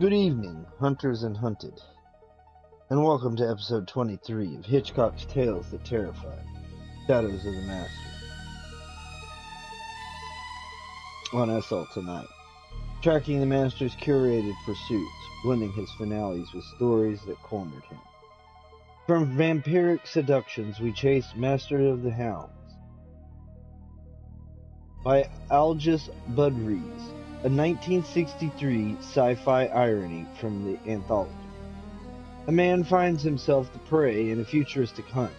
Good evening, hunters and hunted, and welcome to episode 23 of Hitchcock's Tales That Terrify, Shadows of the Master. On SL tonight, tracking the Master's curated pursuits, blending his finales with stories that cornered him. From vampiric seductions, we chase Master of the Hounds by Algis Budrys, a 1963 sci-fi irony from the anthology. A man finds himself the prey in a futuristic hunt,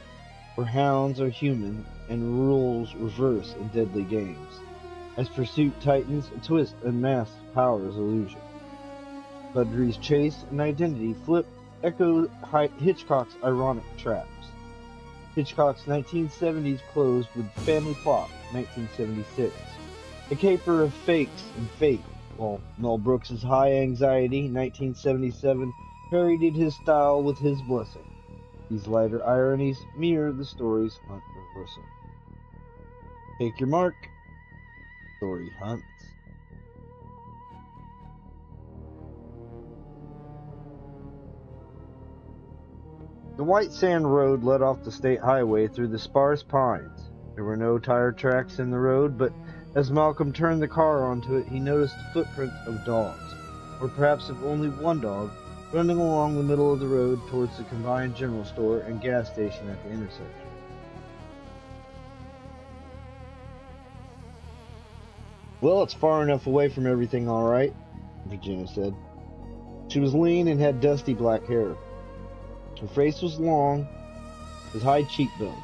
where hounds are human and rules reverse in deadly games, as pursuit tightens, a twist unmasks power's illusion. Budrys' chase and identity flip echo Hitchcock's ironic traps. Hitchcock's 1970s closed with Family Plot, 1976. A caper of fakes and fate, while Mel Brooks' High Anxiety, 1977, parodied his style with his blessing. These lighter ironies mirror the story's hunt reversal. Take your mark. Story hunts. The White Sand Road led off the state highway through the sparse pines. There were no tire tracks in the road, but as Malcolm turned the car onto it, he noticed the footprints of dogs, or perhaps of only one dog, running along the middle of the road towards the combined general store and gas station at the intersection. Well, it's far enough away from everything, all right, Virginia said. She was lean and had dusty black hair. Her face was long, with high cheekbones.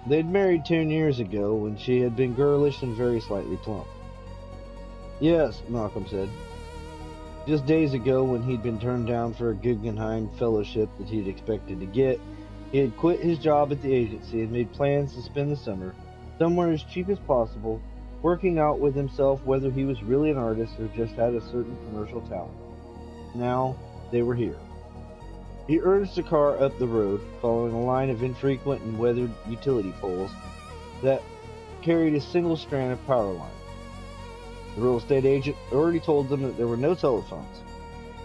They had married 10 years ago, when she had been girlish and very slightly plump. Yes, Malcolm said. Just days ago, when he'd been turned down for a Guggenheim fellowship that he'd expected to get, he had quit his job at the agency and made plans to spend the summer, somewhere as cheap as possible, working out with himself whether he was really an artist or just had a certain commercial talent. Now, they were here. He urged the car up the road, following a line of infrequent and weathered utility poles that carried a single strand of power line. The real estate agent already told them that there were no telephones.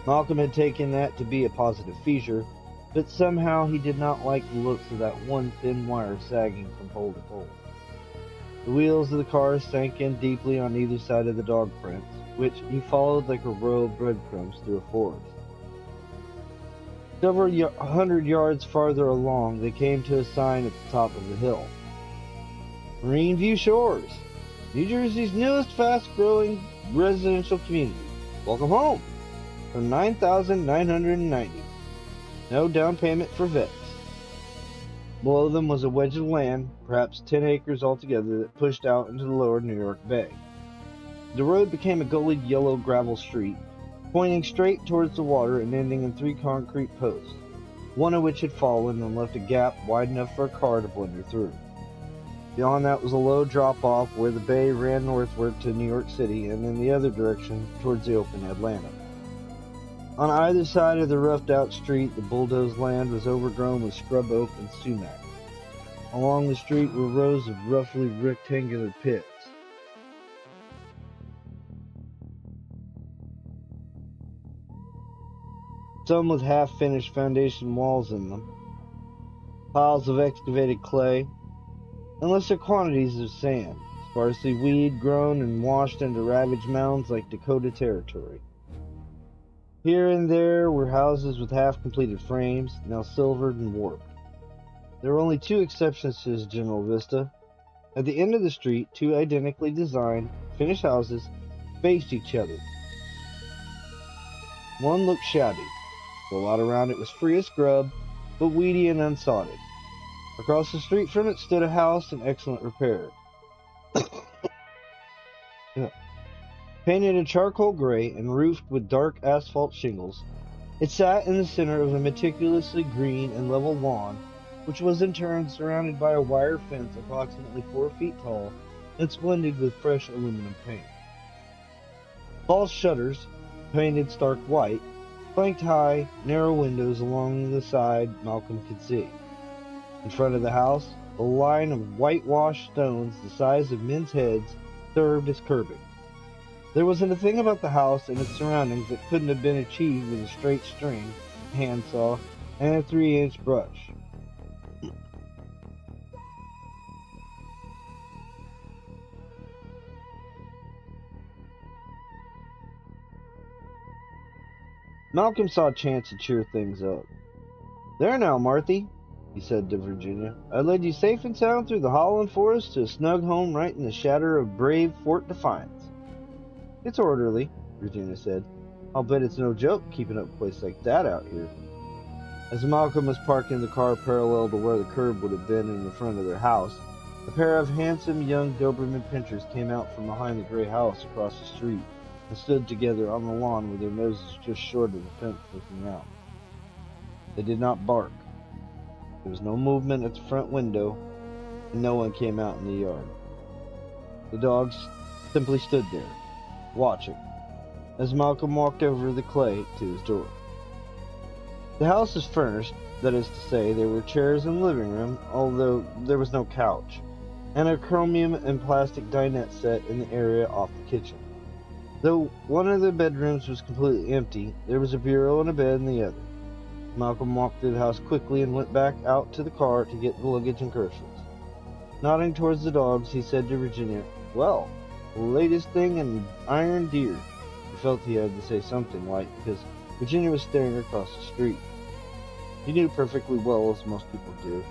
Malcolm had taken that to be a positive feature, but somehow he did not like the looks of that one thin wire sagging from pole to pole. The wheels of the car sank in deeply on either side of the dog prints, which he followed like a row of breadcrumbs through a forest. Several hundred yards farther along, they came to a sign at the top of the hill. Marine View Shores, New Jersey's newest fast-growing residential community. Welcome home for $9,990. No down payment for vets. Below them was a wedge of land, perhaps 10 acres altogether, that pushed out into the lower New York Bay. The road became a gullied yellow gravel street, pointing straight towards the water and ending in 3 concrete posts, one of which had fallen and left a gap wide enough for a car to blunder through. Beyond that was a low drop-off where the bay ran northward to New York City and in the other direction towards the open Atlantic. On either side of the roughed-out street, the bulldozed land was overgrown with scrub oak and sumac. Along the street were rows of roughly rectangular pits. Some with half-finished foundation walls in them, piles of excavated clay, and lesser quantities of sand, sparsely weed-grown and washed into ravaged mounds like Dakota territory. Here and there were houses with half-completed frames, now silvered and warped. There were only 2 exceptions to this general vista. At the end of the street, 2 identically designed, finished houses faced each other. One looked shabby. The lot around it was free of scrub, but weedy and unsodded. Across the street from it stood a house in excellent repair. Painted a charcoal gray and roofed with dark asphalt shingles, it sat in the center of a meticulously green and level lawn, which was in turn surrounded by a wire fence approximately 4 feet tall and splendid with fresh aluminum paint. False shutters, painted stark white, flanked high, narrow windows along the side Malcolm could see. In front of the house, a line of whitewashed stones the size of men's heads served as curbing. There wasn't a thing about the house and its surroundings that couldn't have been achieved with a straight string, a handsaw, and a 3-inch brush. Malcolm saw a chance to cheer things up. "There now, Marthy," he said to Virginia. "I led you safe and sound through the Holland Forest to a snug home right in the shadow of brave Fort Defiance." "It's orderly," Virginia said. "I'll bet it's no joke keeping up a place like that out here." As Malcolm was parking the car parallel to where the curb would have been in the front of their house, a pair of handsome young Doberman pinschers came out from behind the gray house across the street and stood together on the lawn with their noses just short of the fence looking out. They did not bark. There was no movement at the front window, and no one came out in the yard. The dogs simply stood there, watching, as Malcolm walked over the clay to his door. The house was furnished, that is to say, there were chairs in the living room, although there was no couch, and a chromium and plastic dinette set in the area off the kitchen. Though one of the bedrooms was completely empty, there was a bureau and a bed in the other. Malcolm walked through the house quickly and went back out to the car to get the luggage and groceries. Nodding towards the dogs, he said to Virginia, "Well, the latest thing in iron deer." He felt he had to say something light because Virginia was staring across the street. He knew perfectly well, as most people do,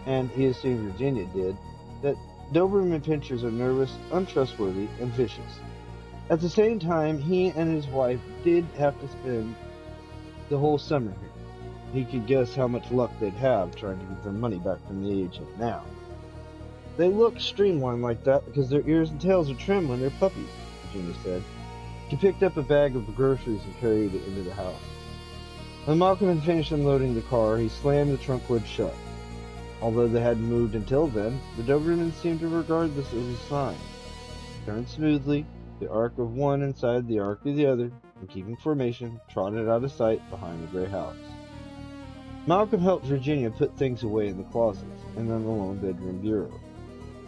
and he assumed Virginia did, that Doberman pinschers are nervous, untrustworthy, and vicious. At the same time, he and his wife did have to spend the whole summer here. He could guess how much luck they'd have trying to get their money back from the agent now. "They look streamlined like that because their ears and tails are trimmed when they're puppies," Virginia said. She picked up a bag of groceries and carried it into the house. When Malcolm had finished unloading the car, he slammed the trunk lid shut. Although they hadn't moved until then, the Doberman seemed to regard this as a sign. Turned smoothly, the arc of one inside the arc of the other, and keeping formation, trotted out of sight behind the gray house. Malcolm helped Virginia put things away in the closets and on the lone bedroom bureau.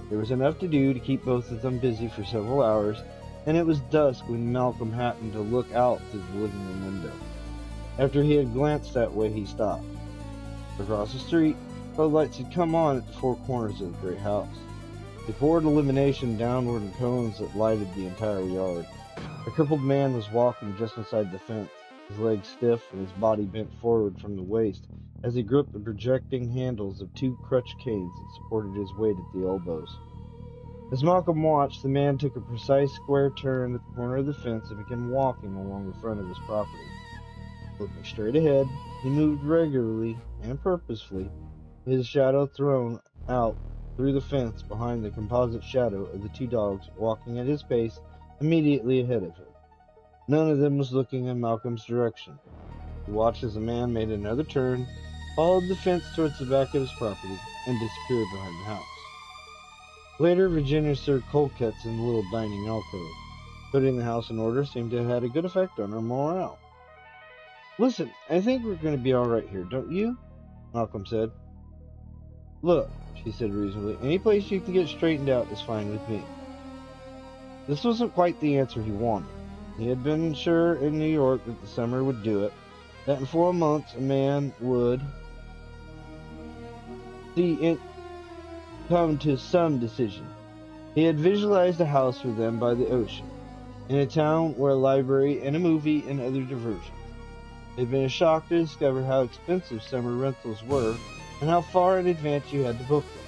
There was enough to do to keep both of them busy for several hours, and it was dusk when Malcolm happened to look out through the living room window. After he had glanced that way, he stopped. Across the street, floodlights had come on at the four corners of the gray house. They poured illumination downward in cones that lighted the entire yard. A crippled man was walking just inside the fence, his legs stiff and his body bent forward from the waist as he gripped the projecting handles of two crutch canes that supported his weight at the elbows. As Malcolm watched, the man took a precise square turn at the corner of the fence and began walking along the front of his property. Looking straight ahead, he moved regularly and purposefully, his shadow thrown out through the fence behind the composite shadow of the two dogs walking at his pace immediately ahead of him. None of them was looking in Malcolm's direction. He watched as the man made another turn, followed the fence towards the back of his property, and disappeared behind the house. Later, Virginia served cold cuts in the little dining alcove. Putting the house in order seemed to have had a good effect on her morale. "Listen, I think we're going to be all right here, don't you?" Malcolm said. "Look," she said reasonably, "any place you can get straightened out is fine with me." This wasn't quite the answer he wanted. He had been sure in New York that the summer would do it, that in 4 months a man would see it come to some decision. He had visualized a house for them by the ocean, in a town where a library and a movie and other diversions. It had been a shock to discover how expensive summer rentals were and how far in advance you had to book them.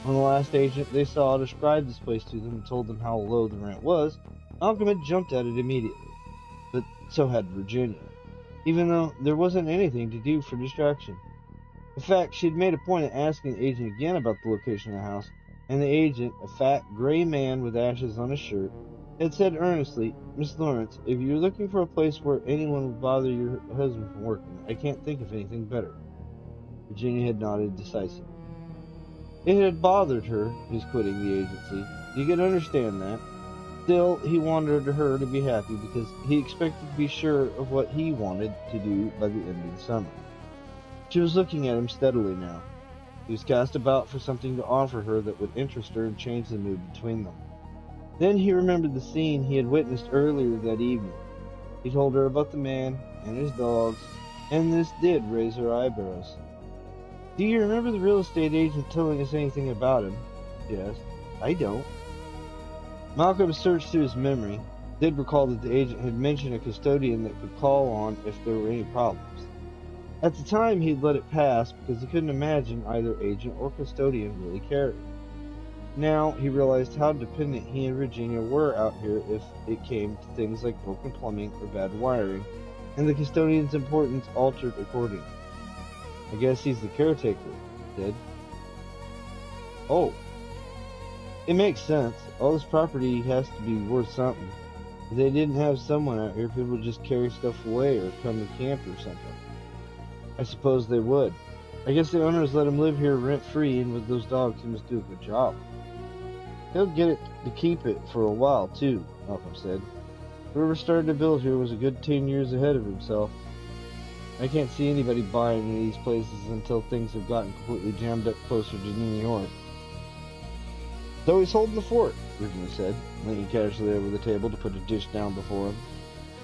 When the last agent they saw described this place to them and told them how low the rent was, Malcolm had jumped at it immediately. But so had Virginia, even though there wasn't anything to do for distraction. In fact, she had made a point of asking the agent again about the location of the house, and the agent, a fat, gray man with ashes on his shirt, had said earnestly, "Miss Lawrence, if you're looking for a place where anyone would bother your husband from working, I can't think of anything better." Virginia had nodded decisively. It had bothered her, his quitting the agency. You could understand that. Still, he wanted her to be happy because he expected to be sure of what he wanted to do by the end of the summer. She was looking at him steadily now. He was cast about for something to offer her that would interest her and change the mood between them. Then he remembered the scene he had witnessed earlier that evening. He told her about the man and his dogs, and this did raise her eyebrows. "Do you remember the real estate agent telling us anything about him?" she asked. "I don't." Malcolm searched through his memory, did recall that the agent had mentioned a custodian that could call on if there were any problems. At the time, he'd let it pass because he couldn't imagine either agent or custodian really caring. Now, he realized how dependent he and Virginia were out here if it came to things like broken plumbing or bad wiring, and the custodian's importance altered accordingly. "I guess he's the caretaker," he said. "Oh, it makes sense. All this property has to be worth something. If they didn't have someone out here, people would just carry stuff away or come to camp or something." "I suppose they would. I guess the owners let him live here rent-free, and with those dogs, he must do a good job." "He'll get it to keep it for a while, too," Malcolm said. "Whoever started to build here was a good 10 years ahead of himself. I can't see anybody buying any of these places until things have gotten completely jammed up closer to New York." "So he's holding the fort," Virginia said, leaning casually over the table to put a dish down before him.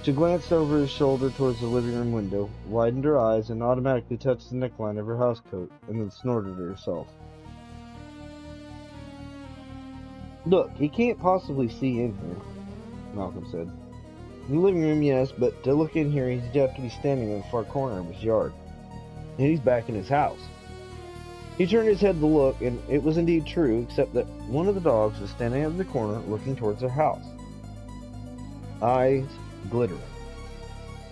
She glanced over his shoulder towards the living room window, widened her eyes, and automatically touched the neckline of her housecoat, and then snorted to herself. "Look, he can't possibly see in here," Malcolm said. "In the living room, yes, but to look in here, he'd have to be standing in the far corner of his yard. And he's back in his house." He turned his head to look, and it was indeed true, except that one of the dogs was standing in the corner looking towards their house, eyes glittering.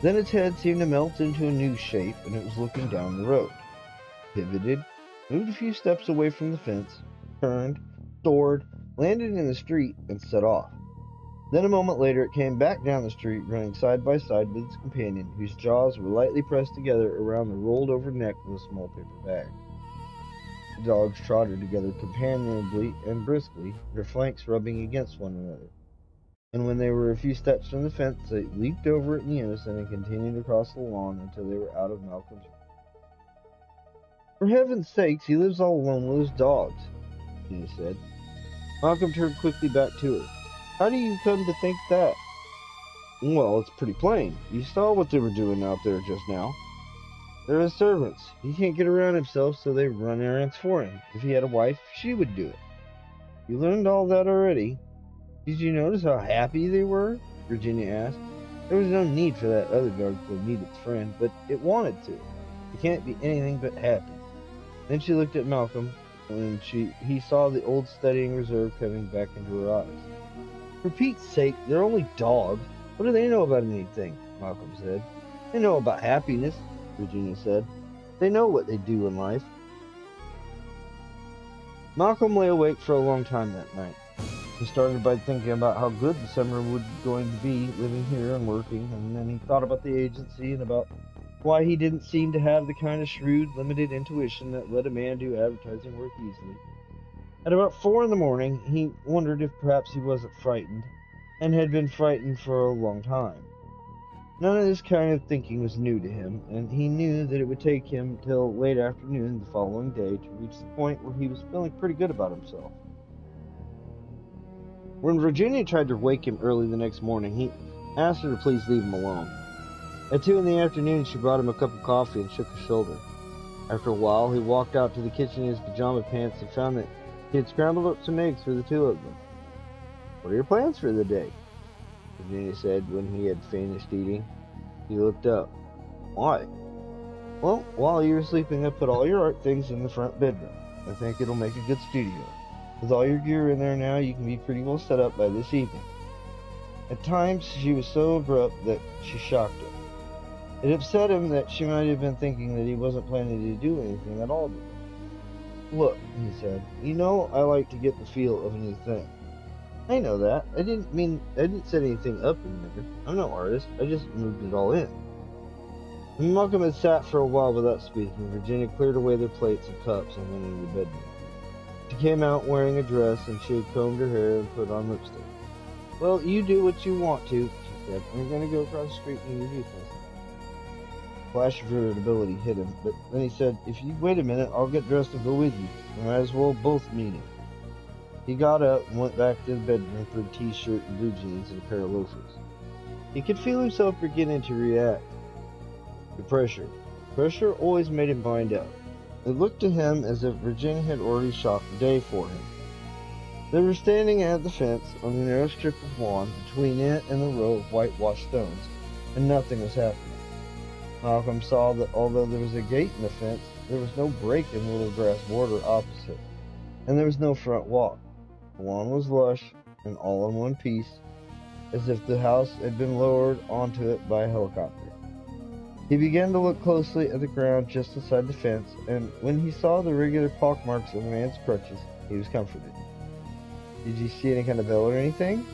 Then its head seemed to melt into a new shape, and it was looking down the road. Pivoted, moved a few steps away from the fence, turned, soared, landed in the street, and set off. Then a moment later it came back down the street, running side by side with its companion, whose jaws were lightly pressed together around the rolled-over neck of a small paper bag. The dogs trotted together companionably and briskly, their flanks rubbing against one another. And when they were a few steps from the fence, they leaped over it in unison and continued across the lawn until they were out of Malcolm's reach. "For heaven's sakes, he lives all alone with his dogs," she said. Malcolm turned quickly back to her. "How do you come to think that?" "Well, it's pretty plain. You saw what they were doing out there just now. They're his servants. He can't get around himself, so they run errands for him. If he had a wife, she would do it. You learned all that already." "Did you notice how happy they were?" Virginia asked. "There was no need for that other dog to meet its friend, but it wanted to. It can't be anything but happy." Then she looked at Malcolm, and he saw the old studying reserve coming back into her eyes. "For Pete's sake, they're only dogs. What do they know about anything?" Malcolm said. "They know about happiness," Virginia said. "They know what they do in life." Malcolm lay awake for a long time that night. He started by thinking about how good the summer was going to be living here and working, and then he thought about the agency and about why he didn't seem to have the kind of shrewd, limited intuition that let a man do advertising work easily. At about 4 in the morning, he wondered if perhaps he wasn't frightened, and had been frightened for a long time. None of this kind of thinking was new to him, and he knew that it would take him till late afternoon the following day to reach the point where he was feeling pretty good about himself. When Virginia tried to wake him early the next morning, he asked her to please leave him alone. At 2 in the afternoon, she brought him a cup of coffee and shook his shoulder. After a while, he walked out to the kitchen in his pajama pants and found that he had scrambled up some eggs for the two of them. "What are your plans for the day?" Virginia said when he had finished eating. He looked up. "Why?" "Well, while you were sleeping, I put all your art things in the front bedroom. I think it'll make a good studio. With all your gear in there now, you can be pretty well set up by this evening." At times, she was so abrupt that she shocked him. It upset him that she might have been thinking that he wasn't planning to do anything at all. "Look," he said, "you know I like to get the feel of a new thing." "I know that. I didn't set anything up in there. I'm no artist. I just moved it all in." When Malcolm had sat for a while without speaking, Virginia cleared away their plates and cups and went into the bedroom. She came out wearing a dress, and she had combed her hair and put on lipstick. "Well, you do what you want to," she said. "I'm going to go across the street and introduce myself." A flash of irritability hit him, but then he said, "If you wait a minute, I'll get dressed and go with you. We might as well both meet him." He got up and went back to the bedroom for a t-shirt and blue jeans and a pair of loafers. He could feel himself beginning to react to pressure. Pressure always made him find out. It looked to him as if Virginia had already shot the day for him. They were standing at the fence on the narrow strip of lawn between it and the row of whitewashed stones, and nothing was happening. Malcolm saw that although there was a gate in the fence, there was no break in the little grass border opposite, and there was no front walk. The lawn was lush and all in one piece, as if the house had been lowered onto it by a helicopter. He began to look closely at the ground just inside the fence, and when he saw the regular pockmarks on the man's crutches, he was comforted. "Did you see any kind of bell or anything?"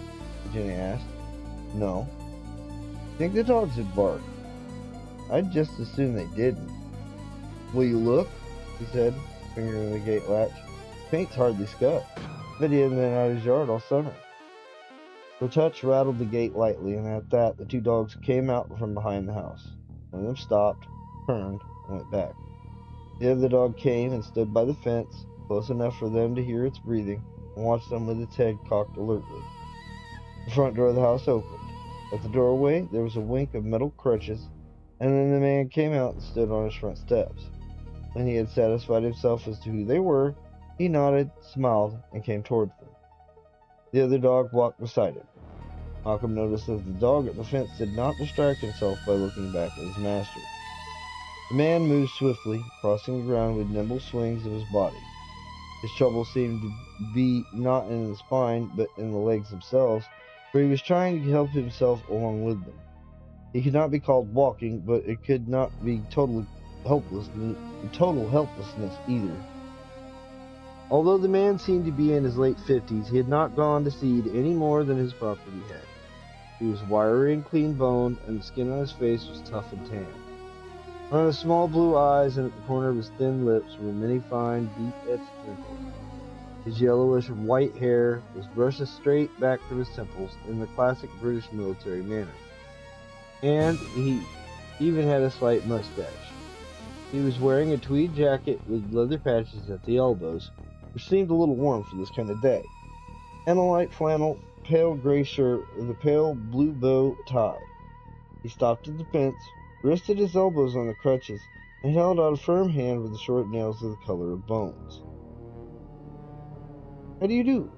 Jenny asked. "No." "Think the dogs would bark?" "I'd just as soon they didn't." "Will you look?" he said, fingering the gate latch. "Paint's hardly scuffed. But he hadn't been out of his yard all summer." Her touch rattled the gate lightly, and at that the two dogs came out from behind the house. One of them stopped, turned, and went back. The other dog came and stood by the fence, close enough for them to hear its breathing, and watched them with its head cocked alertly. The front door of the house opened. At the doorway there was a wink of metal crutches, and then the man came out and stood on his front steps. When he had satisfied himself as to who they were, he nodded, smiled, and came toward them. The other dog walked beside him. Malcolm noticed that the dog at the fence did not distract himself by looking back at his master. The man moved swiftly, crossing the ground with nimble swings of his body. His trouble seemed to be not in the spine, but in the legs themselves, for he was trying to help himself along with them. He could not be called walking, but it could not be total helplessness either. Although the man seemed to be in his late 50s, he had not gone to seed any more than his property had. He was wiry and clean-boned, and the skin on his face was tough and tan. Around his small blue eyes and at the corner of his thin lips were many fine, deep-etched wrinkles. His yellowish white hair was brushed straight back from his temples in the classic British military manner, and he even had a slight mustache. He was wearing a tweed jacket with leather patches at the elbows, which seemed a little warm for this kind of day, and a light flannel, pale gray shirt with a pale blue bow tie. He stopped at the fence, rested his elbows on the crutches, and held out a firm hand with the short nails of the color of bones. "How do you do?"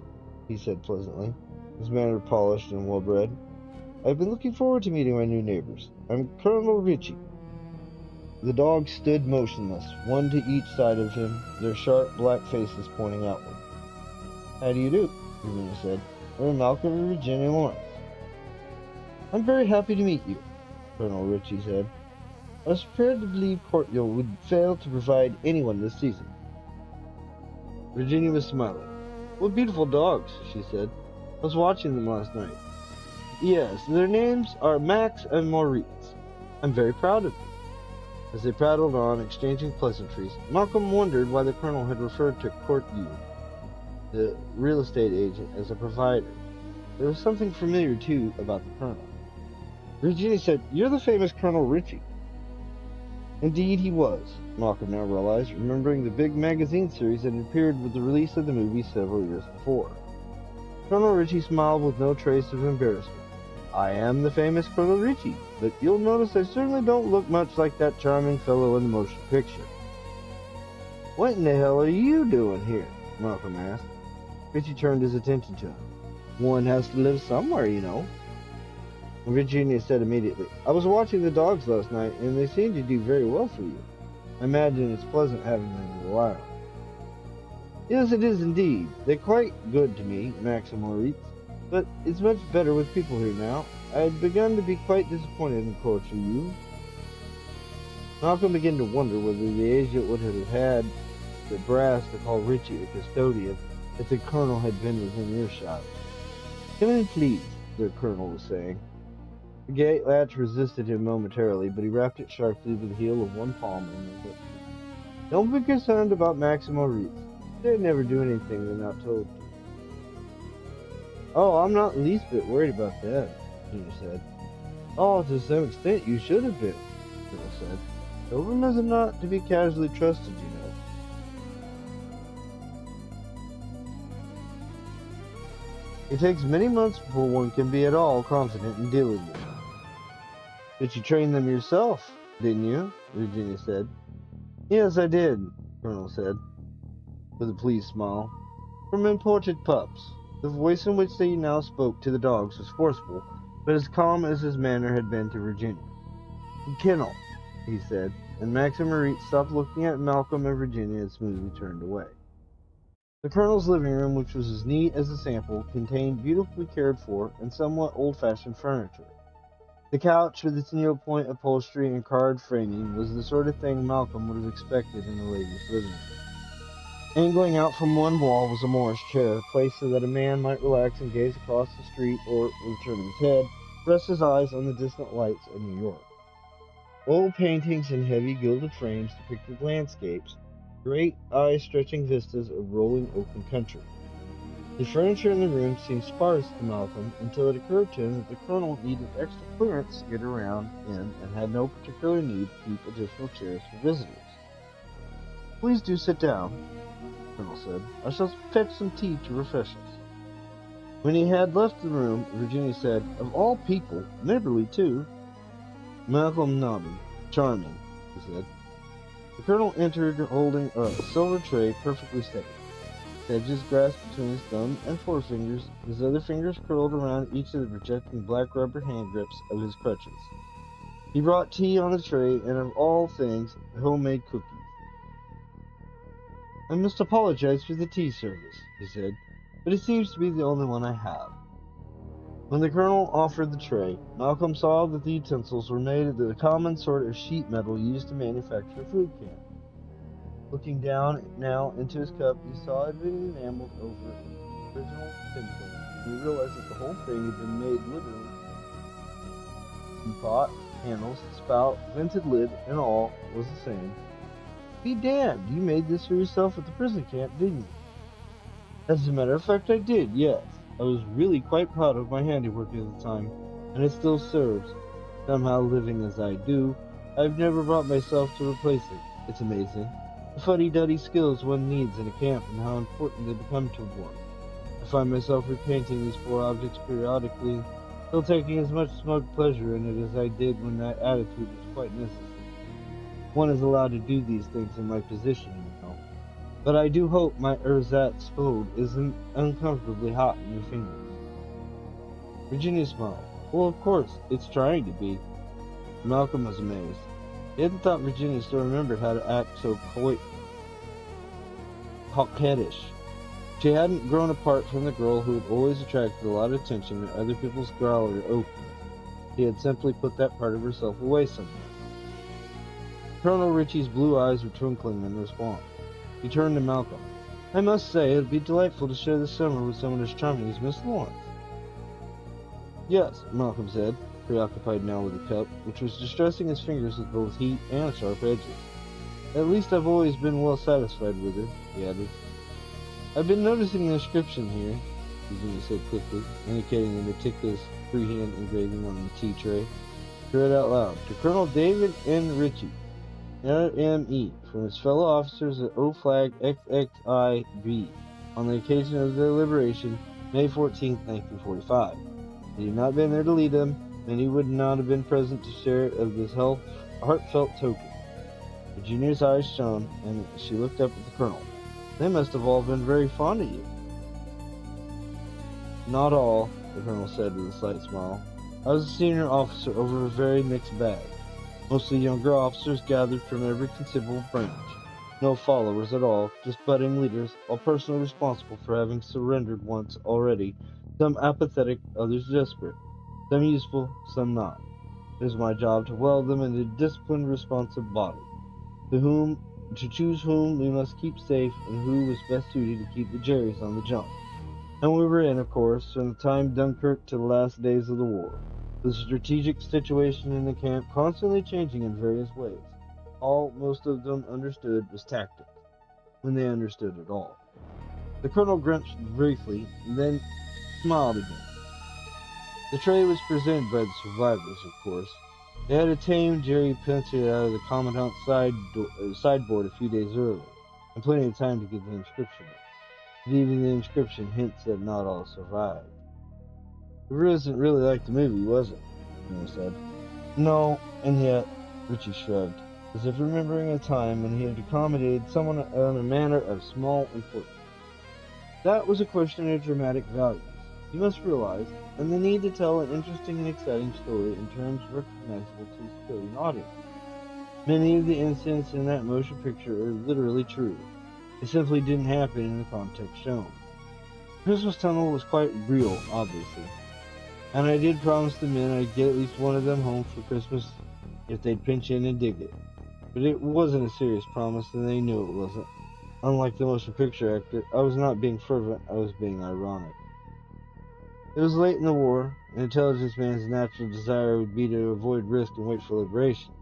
he said pleasantly, his manner polished and well-bred. "I've been looking forward to meeting my new neighbors. I'm Colonel Ritchie." The dogs stood motionless, one to each side of him, their sharp black faces pointing outward. "How do you do?" Virginia said. "I'm Malcolm and Virginia Lawrence." "I'm very happy to meet you," Colonel Ritchie said. "I was prepared to believe Courtfield would fail to provide anyone this season." Virginia was smiling. "What beautiful dogs," she said. "I was watching them last night." "Yes, their names are Max and Maurice. I'm very proud of them." As they prattled on, exchanging pleasantries, Malcolm wondered why the colonel had referred to Courtfield, the real estate agent, as a provider. There was something familiar, too, about the colonel. Virginia said, "You're the famous Colonel Ritchie." Indeed he was, Malcolm now realized, remembering the big magazine series that had appeared with the release of the movie several years before. Colonel Ritchie smiled with no trace of embarrassment. "I am the famous Colonel Ritchie, but you'll notice I certainly don't look much like that charming fellow in the motion picture." "What in the hell are you doing here?" Malcolm asked. Ritchie turned his attention to him. "One has to live somewhere, you know." Virginia said immediately, "I was watching the dogs last night, and they seem to do very well for you. I imagine it's pleasant having them to rely on." "Yes, it is indeed. They're quite good to me, Max and Maurice. But it's much better with people here now. I had begun to be quite disappointed in Court's youth." Malcolm began to wonder whether the agent would have had the brass to call Ritchie a custodian if the colonel had been within earshot. "Come in, please," the colonel was saying. The gate latch resisted him momentarily, but he rapped it sharply with the heel of one palm and then lifted it. "Don't be concerned about Max and Maurice. They'd never do anything they're not told to." "Oh, I'm not the least bit worried about that," Virginia said. "Oh, to some extent you should have been," the colonel said. "Dobermans are not to be casually trusted, you know." It takes many months before one can be at all confident in dealing with them. But you trained them yourself, didn't you? Virginia said. Yes, I did, Colonel said, with a pleased smile. From imported pups. The voice in which they now spoke to the dogs was forceful, but as calm as his manner had been to Virginia. Kennel, he said, and Max and Marie stopped looking at Malcolm and Virginia and smoothly turned away. The Colonel's living room, which was as neat as a sample, contained beautifully cared for and somewhat old-fashioned furniture. The couch, with its needlepoint upholstery and carved framing, was the sort of thing Malcolm would have expected in a lady's living room. Angling out from one wall was a Morris chair, placed so that a man might relax and gaze across the street or, with a turn of his head, rest his eyes on the distant lights of New York. Old paintings in heavy gilded frames depicted landscapes, great eye-stretching vistas of rolling open country. The furniture in the room seemed sparse to Malcolm until it occurred to him that the Colonel needed extra clearance to get around in and had no particular need to keep additional chairs for visitors. Please do sit down, the Colonel said. I shall fetch some tea to refresh us. When he had left the room, Virginia said, Of all people, neighborly too. Malcolm nodded. Charming, he said. The Colonel entered holding a silver tray perfectly steady. His edges grasped between his thumb and forefingers, his other fingers curled around each of the projecting black rubber hand grips of his crutches. He brought tea on a tray and, of all things, homemade cookies. I must apologize for the tea service, he said, but it seems to be the only one I have. When the Colonel offered the tray, Malcolm saw that the utensils were made of the common sort of sheet metal used to manufacture a food can. Looking down now into his cup, he saw it had been enameled over the original tinfoil, and he realized that the whole thing had been made literally. The pot, handles, spout, vented lid, and all was the same. Be damned, you made this for yourself at the prison camp, didn't you? As a matter of fact, I did, yes. I was really quite proud of my handiwork at the time, and it still serves. Somehow, living as I do, I've never brought myself to replace it. It's amazing. The fuddy-duddy skills one needs in a camp and how important they become to one. I find myself repainting these poor objects periodically, still taking as much smug pleasure in it as I did when that attitude was quite necessary. One is allowed to do these things in my position, you know. But I do hope my ersatz spode isn't uncomfortably hot in your fingers. Virginia smiled. Well, of course, it's trying to be. Malcolm was amazed. He hadn't thought Virginia still remembered how to act so coquettish. She hadn't grown apart from the girl who had always attracted a lot of attention in other people's growler openings. She had simply put that part of herself away somewhere. Colonel Ritchie's blue eyes were twinkling in response. He turned to Malcolm. I must say, it would be delightful to share this summer with someone as charming as Miss Lawrence. Yes, Malcolm said, preoccupied now with the cup, which was distressing his fingers with both heat and sharp edges. At least I've always been well satisfied with her, he added. I've been noticing the inscription here, Virginia said quickly, indicating the meticulous freehand engraving on the tea tray. She read out loud, to Colonel David N. Ritchie, RME, from his fellow officers at O-Flag XXIB, on the occasion of their liberation, May 14, 1945. Had he not been there to lead them, many would not have been present to share of this heartfelt token. Virginia's eyes shone, and she looked up at the Colonel. They must have all been very fond of you. Not all, the Colonel said with a slight smile. I was a senior officer over a very mixed bag. Mostly younger officers gathered from every conceivable branch. No followers at all, just budding leaders, all personally responsible for having surrendered once already, some apathetic, others desperate, some useful, some not. It was my job to weld them into a disciplined, responsive body, to choose whom we must keep safe and who was best suited to keep the Jerrys on the jump. And we were in, of course, from the time Dunkirk to the last days of the war. The strategic situation in the camp constantly changing in various ways. All most of them understood was tactics, when they understood at all. The Colonel grinched briefly, and then smiled again. The tray was presented by the survivors, of course. They had a tame Jerry pincer out of the Commandant's sideboard a few days earlier, and plenty of time to get the inscription. But even the inscription hints that not all survived. It isn't really like the movie, was it? He said. No, and yet, Richie shrugged, as if remembering a time when he had accommodated someone in a manner of small importance. That was a question of dramatic values, you must realize, and the need to tell an interesting and exciting story in terms recognizable to a civilian audience. Many of the incidents in that motion picture are literally true. It simply didn't happen in the context shown. Christmas Tunnel was quite real, obviously, and I did promise the men I'd get at least one of them home for Christmas if they'd pinch in and dig it. But it wasn't a serious promise, and they knew it wasn't. Unlike the motion picture actor, I was not being fervent, I was being ironic. It was late in the war. An intelligence man's natural desire would be to avoid risk and wait for liberation.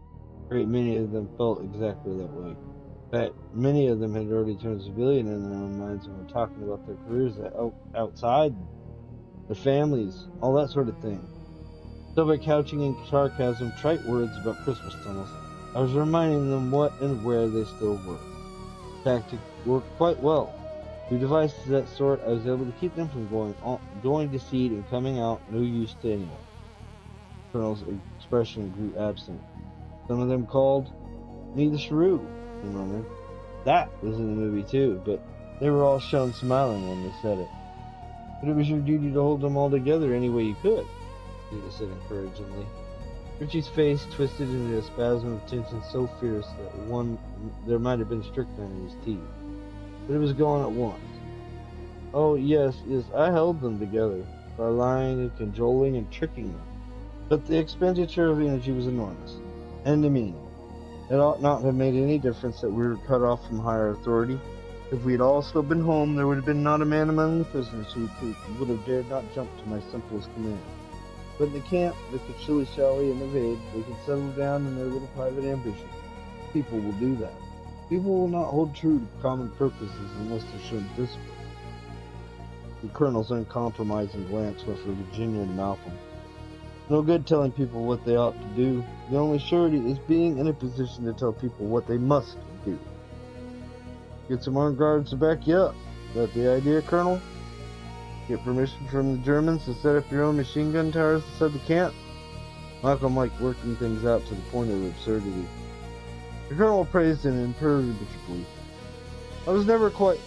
A great many of them felt exactly that way. In fact, many of them had already turned civilian in their own minds and were talking about their careers outside, their families, all that sort of thing. So by couching in sarcasm trite words about Christmas tunnels, I was reminding them what and where they still were. The tactic worked quite well. Through devices of that sort, I was able to keep them from going to seed and coming out no use to anyone. The Colonel's expression grew absent. Some of them called me the shrew, he murmured. That was in the movie too, but they were all shown smiling when they said it. But it was your duty to hold them all together any way you could, Rita said encouragingly. Richie's face twisted into a spasm of tension so fierce that there might have been strychnine in his teeth. But it was gone at once. Oh, yes, I held them together, by lying and cajoling and tricking them. But the expenditure of energy was enormous, and demeaning. It ought not to have made any difference that we were cut off from higher authority. If we had all still been home, there would have been not a man among the prisoners who would have dared not jump to my simplest command. But in the camp, they could shilly-shally and evade. They could settle down in their little private ambition. People will do that. People will not hold true to common purposes unless they're shown discipline. The Colonel's uncompromising glance went from Virginia to Malcolm. No good telling people what they ought to do. The only surety is being in a position to tell people what they must do. Get some armed guards to back you up. Is that the idea, Colonel? Get permission from the Germans to set up your own machine gun towers inside the camp? Malcolm liked working things out to the point of absurdity. The Colonel praised him imperturbably. I was never quite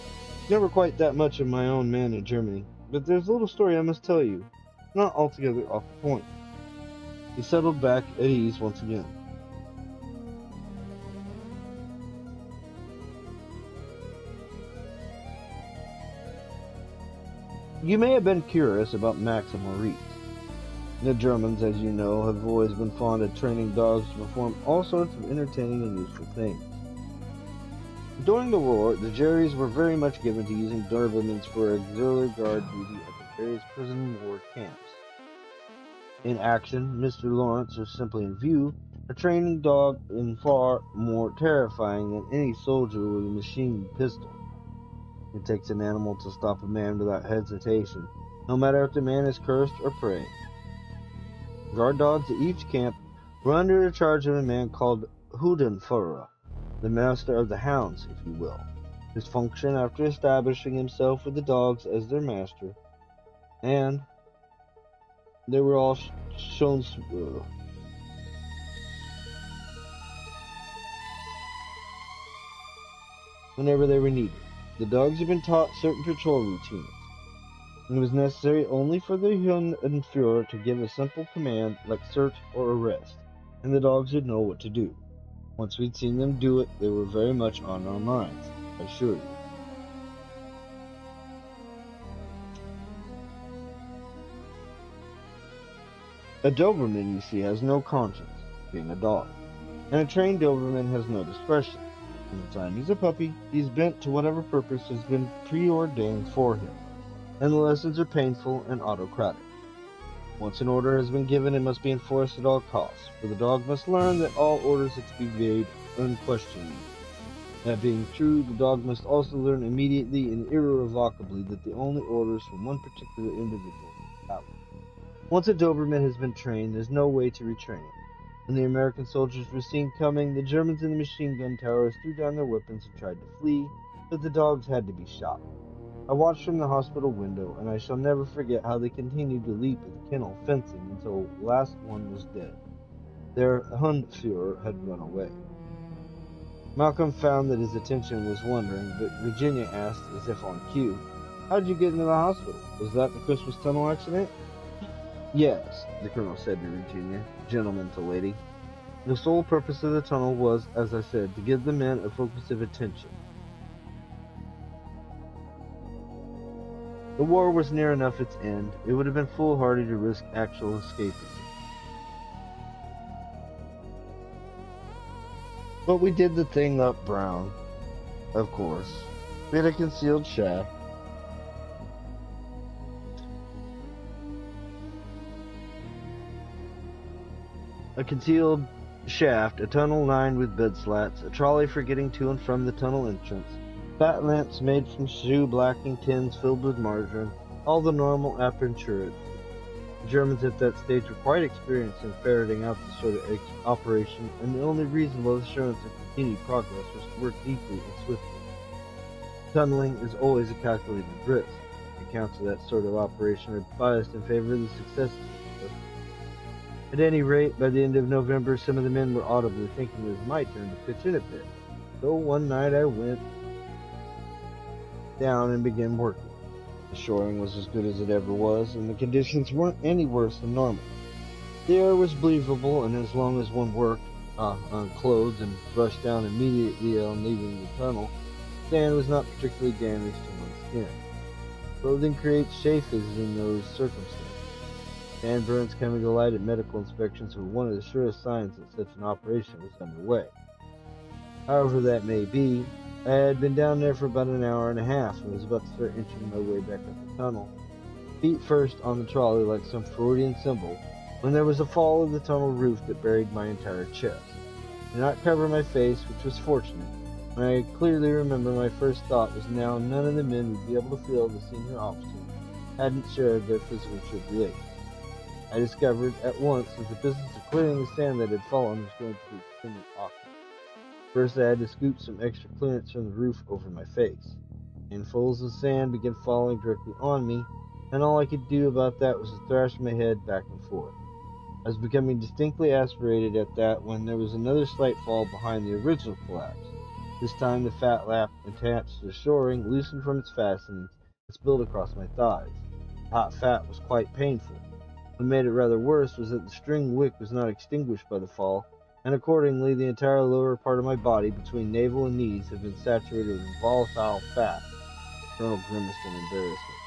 that much of my own man in Germany, but there's a little story I must tell you, not altogether off the point. He settled back at ease once again. You may have been curious about Max and Maurice. The Germans, as you know, have always been fond of training dogs to perform all sorts of entertaining and useful things. During the war, the Jerrys were very much given to using Dobermans for auxiliary guard duty at the various prison war camps. In action, Mr. Lawrence, or simply in view, a training dog is far more terrifying than any soldier with a machine pistol. It takes an animal to stop a man without hesitation, no matter if the man is cursed or prey. Guard dogs at each camp were under the charge of a man called Hundenführer, the master of the Hounds, if you will. His function, after establishing himself with the dogs as their master, and they were all shown whenever they were needed. The dogs had been taught certain patrol routines. It was necessary only for the Hundenführer to give a simple command like search or arrest, and the dogs would know what to do. Once we'd seen them do it, they were very much on our minds, I assure you. A Doberman, you see, has no conscience, being a dog, and a trained Doberman has no discretion. From the time he's a puppy, he's bent to whatever purpose has been preordained for him, and the lessons are painful and autocratic. Once an order has been given, it must be enforced at all costs, for the dog must learn that all orders are to be obeyed unquestioningly. That being true, the dog must also learn immediately and irrevocably that the only orders from one particular individual are valid. Once a Doberman has been trained, there's no way to retrain it. When the American soldiers were seen coming, the Germans in the machine gun towers threw down their weapons and tried to flee, but the dogs had to be shot. I watched from the hospital window, and I shall never forget how they continued to leap at the kennel fencing until the last one was dead. Their Hundführer had run away. Malcolm found that his attention was wandering, but Virginia asked, as if on cue, "How did you get into the hospital? Was that the Christmas tunnel accident?" "Yes," the colonel said to Virginia, gentleman to lady. "The sole purpose of the tunnel was, as I said, to give the men a focus of attention. The war was near enough its end. It would have been foolhardy to risk actual escaping. But we did the thing up brown, of course. We had a concealed shaft. A tunnel lined with bed slats, a trolley for getting to and from the tunnel entrance, fat lamps made from shoe blacking tins filled with margarine, all the normal appurtenances. The Germans at that stage were quite experienced in ferreting out this sort of operation, and the only reasonable assurance of continued progress was to work deeply and swiftly. Tunneling is always a calculated risk. Accounts of that sort of operation are biased in favor of the success of it. At any rate, by the end of November, some of the men were audibly thinking it was my turn to pitch in a bit. So one night I went down and began working. The shoring was as good as it ever was, and the conditions weren't any worse than normal. The air was breathable, and as long as one worked unclothed and brushed down immediately on leaving the tunnel, sand was not particularly damaged to one's skin. Clothing creates chafes in those circumstances. Sand burns coming to light at medical inspections were one of the surest signs that such an operation was underway. However that may be, I had been down there for about an hour and a half and was about to start inching my way back up the tunnel, feet first on the trolley like some Freudian symbol, when there was a fall of the tunnel roof that buried my entire chest. I did not cover my face, which was fortunate, and I clearly remember my first thought was now none of the men would be able to feel the senior officer hadn't shared their physical tribulations. I discovered at once that the business of clearing the sand that had fallen was going to be extremely awkward. First, I had to scoop some extra clearance from the roof over my face. Handfuls of sand began falling directly on me, and all I could do about that was to thrash my head back and forth. I was becoming distinctly aspirated at that when there was another slight fall behind the original collapse. This time the fat lap attached to the shoring loosened from its fastenings and spilled across my thighs. The hot fat was quite painful. What made it rather worse was that the string wick was not extinguished by the fall, and accordingly the entire lower part of my body between navel and knees had been saturated with volatile fat. The colonel grimaced in embarrassment.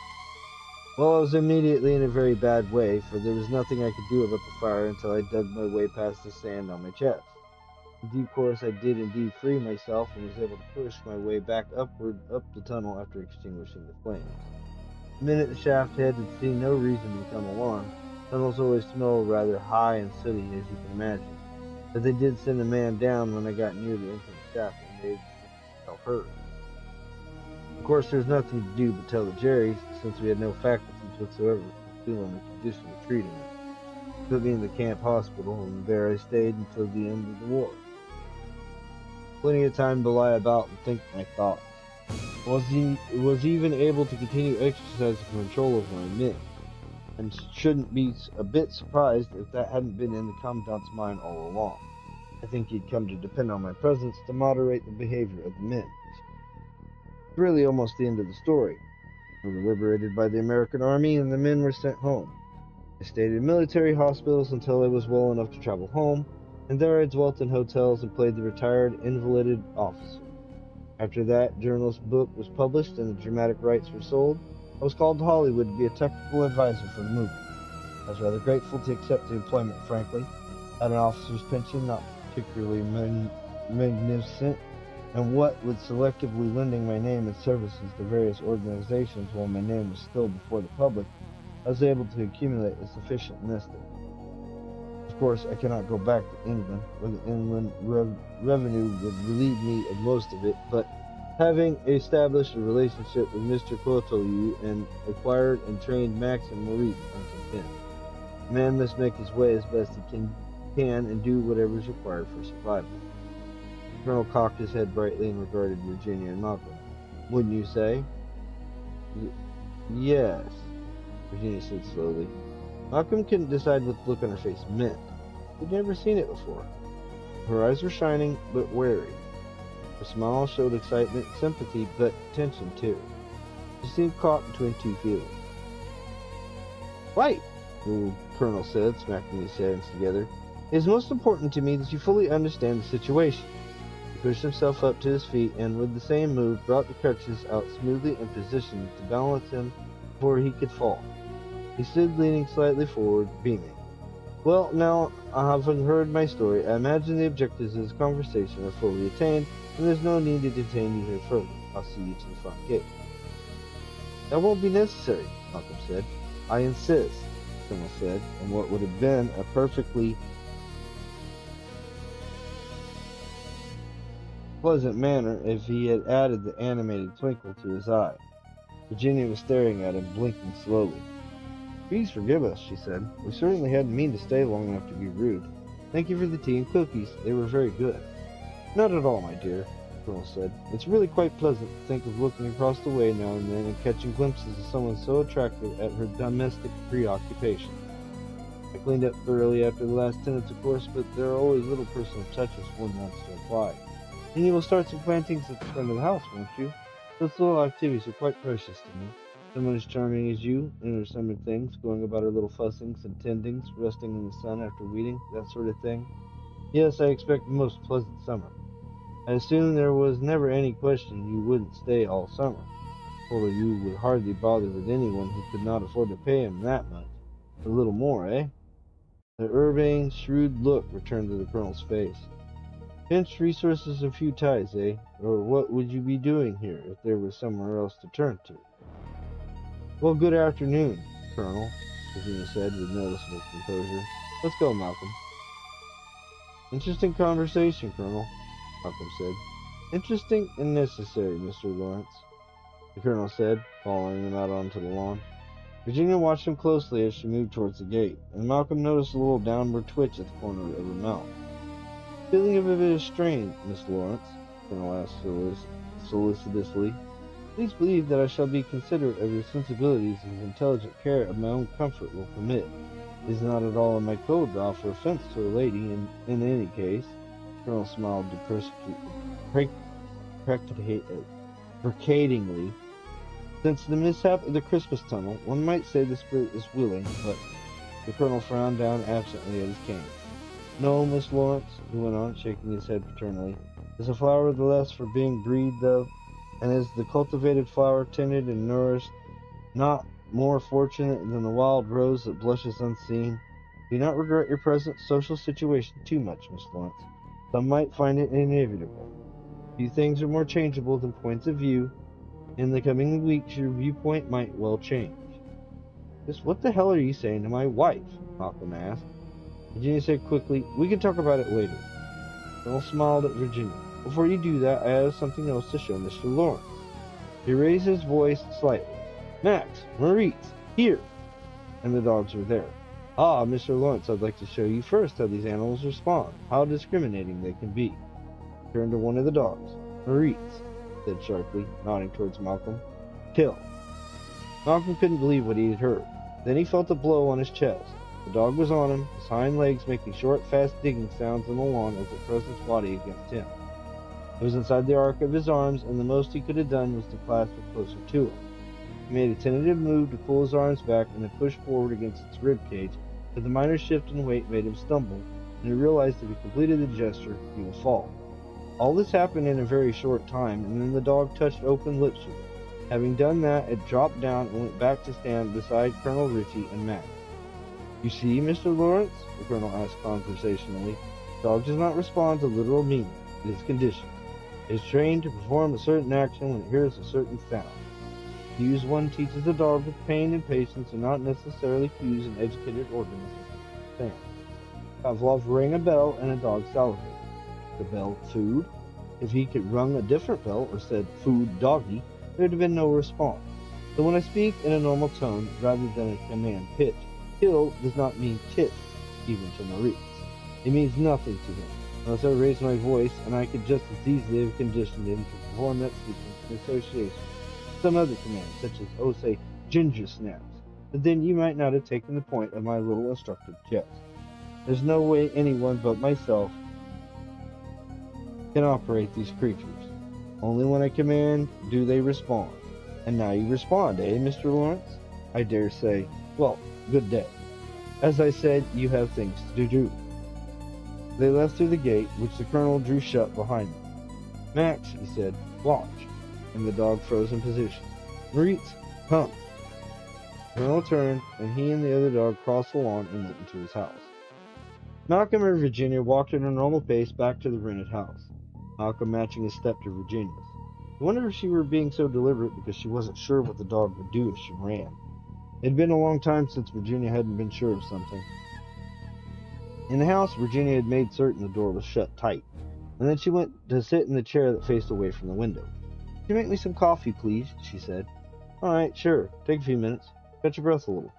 Well, I was immediately in a very bad way, for there was nothing I could do about the fire until I dug my way past the sand on my chest. In due course I did indeed free myself and was able to push my way back upward up the tunnel after extinguishing the flames. The minute the shaft head had seen no reason to become alarmed. Tunnels always smell rather high and sooty, as you can imagine. But they did send a man down when I got near the entrance shaft and made himself heard. Of course, there was nothing to do but tell the Jerrys, since we had no faculties whatsoever to feel in the condition of treating him. They put me in the camp hospital, and there I stayed until the end of the war. Plenty of time to lie about and think my thoughts. Was even able to continue exercising control over my men, and shouldn't be a bit surprised if that hadn't been in the commandant's mind all along. I think he'd come to depend on my presence to moderate the behavior of the men. It's really almost the end of the story. We were liberated by the American Army, and the men were sent home. I stayed in military hospitals until I was well enough to travel home, and there I dwelt in hotels and played the retired invalided officer. After that journalist book was published and the dramatic rights were sold, I was called to Hollywood to be a technical advisor for the movie. I was rather grateful to accept the employment, frankly. I had an officer's pension, not particularly magnificent, and what with selectively lending my name and services to various organizations while my name was still before the public, I was able to accumulate a sufficient nest egg. Of course, I cannot go back to England, where the inland revenue would relieve me of most of it, but having established a relationship with Mr. Cotelieu and acquired and trained Max and Maurice, I'm content. A man must make his way as best he can and do whatever is required for survival. The colonel cocked his head brightly and regarded Virginia and Malcolm. Wouldn't you say? Yes, Virginia said slowly. Malcolm couldn't decide what the look on her face meant. He'd never seen it before. Her eyes were shining, but wary. Her smile showed excitement, sympathy, but tension too. She seemed caught between two feelings. Right, the colonel said, smacking his hands together. It is most important to me that you fully understand the situation. He pushed himself up to his feet and, with the same move, brought the crutches out smoothly in position to balance him before he could fall. He stood leaning slightly forward, beaming. Well, now, having heard my story, I imagine the objectives of this conversation are fully attained, and there's no need to detain you here further. I'll see you to the front gate. That won't be necessary, Malcolm said. I insist, the Colonel said, in what would have been a perfectly pleasant manner if he had added the animated twinkle to his eye. Virginia was staring at him, blinking slowly. Please forgive us, she said. We certainly hadn't mean to stay long enough to be rude. Thank you for the tea and cookies. They were very good. Not at all, my dear, the Colonel said. It's really quite pleasant to think of looking across the way now and then and catching glimpses of someone so attractive at her domestic preoccupation. I cleaned up thoroughly after the last tenants, of course, but there are always little personal touches one wants to apply. And you will start some plantings at the front of the house, won't you? Those little activities are quite precious to me. Someone as charming as you, in her summer things, going about her little fussings and tendings, resting in the sun after weeding, that sort of thing. Yes, I expect a most pleasant summer. I assume there was never any question you wouldn't stay all summer, or you would hardly bother with anyone who could not afford to pay him that much. A little more, eh? The urbane, shrewd look returned to the Colonel's face. Pinched resources and few ties, eh? Or what would you be doing here if there was somewhere else to turn to? Well, good afternoon, Colonel, Virginia said with noticeable composure. Let's go, Malcolm. Interesting conversation, Colonel, Malcolm said. Interesting and necessary, Mr. Lawrence, the Colonel said, following him out onto the lawn. Virginia watched him closely as she moved towards the gate, and Malcolm noticed a little downward twitch at the corner of her mouth. Feeling a bit of strain, Miss Lawrence, the Colonel asked solicitously. Please believe that I shall be considerate of your sensibilities as intelligent care of my own comfort will permit. It is not at all in my code to offer offense to a lady, and in any case, the Colonel smiled deprecatingly. Since the mishap of the Christmas tunnel, one might say the spirit is willing, but the Colonel frowned down absently at his cane. No, Miss Lawrence, he went on, shaking his head paternally, is a flower the less for being breathed of, and is the cultivated flower tended and nourished, not more fortunate than the wild rose that blushes unseen. Do not regret your present social situation too much, Miss Lawrence. Some might find it inevitable. Few things are more changeable than points of view. In the coming weeks, your viewpoint might well change. Just what the hell are you saying to my wife? Malcolm asked. Virginia said quickly, we can talk about it later. Colonel smiled at Virginia. Before you do that, I have something else to show Mr. Lawrence. He raised his voice slightly. Max, Maurice, here! And the dogs were there. Ah, Mr. Lawrence, I'd like to show you first how these animals respond, how discriminating they can be. He turned to one of the dogs. Maurice, said sharply, nodding towards Malcolm. Kill. Malcolm couldn't believe what he had heard. Then he felt a blow on his chest. The dog was on him, his hind legs making short, fast digging sounds on the lawn as it pressed its body against him. It was inside the arc of his arms, and the most he could have done was to clasp it closer to him. He made a tentative move to pull his arms back and then push forward against its rib cage, but the minor shift in weight made him stumble, and he realized if he completed the gesture, he would fall. All this happened in a very short time, and then the dog touched open lips with it. Having done that, it dropped down and went back to stand beside Colonel Ritchie and Max. You see, Mr. Lawrence, the Colonel asked conversationally, the dog does not respond to literal meaning. It is conditioned. It is trained to perform a certain action when it hears a certain sound. Cues one teaches the dog with pain and patience are not necessarily cues an educated organism understands. Pavlov rang a bell and a dog salivated. The bell, food. If he could rung a different bell or said, food, doggy, there would have been no response. So when I speak in a normal tone rather than a command pitch, kill does not mean kiss, even to Maurice. It means nothing to him, unless I raise my voice, and I could just as easily have conditioned him to perform that sequence in association. some other commands, such as, oh, say, ginger snaps. But then you might not have taken the point of my little instructive jest. There's no way anyone but myself can operate these creatures. Only when I command do they respond. And now you respond, eh, Mr. Lawrence? I dare say. Well, good day. As I said, you have things to do. They left through the gate, which the colonel drew shut behind them. Max, he said, watch. And the dog froze in position. Moritz, come. The colonel turned, and he and the other dog crossed the lawn and went into his house. Malcolm and Virginia walked at a normal pace back to the rented house, Malcolm matching his step to Virginia's. I wondered if she were being so deliberate because she wasn't sure what the dog would do if she ran. It had been a long time since Virginia hadn't been sure of something. In the house, Virginia had made certain the door was shut tight, and then she went to sit in the chair that faced away from the window. Can you make me some coffee, please? She said. All right, sure. Take a few minutes. Catch your breath a little.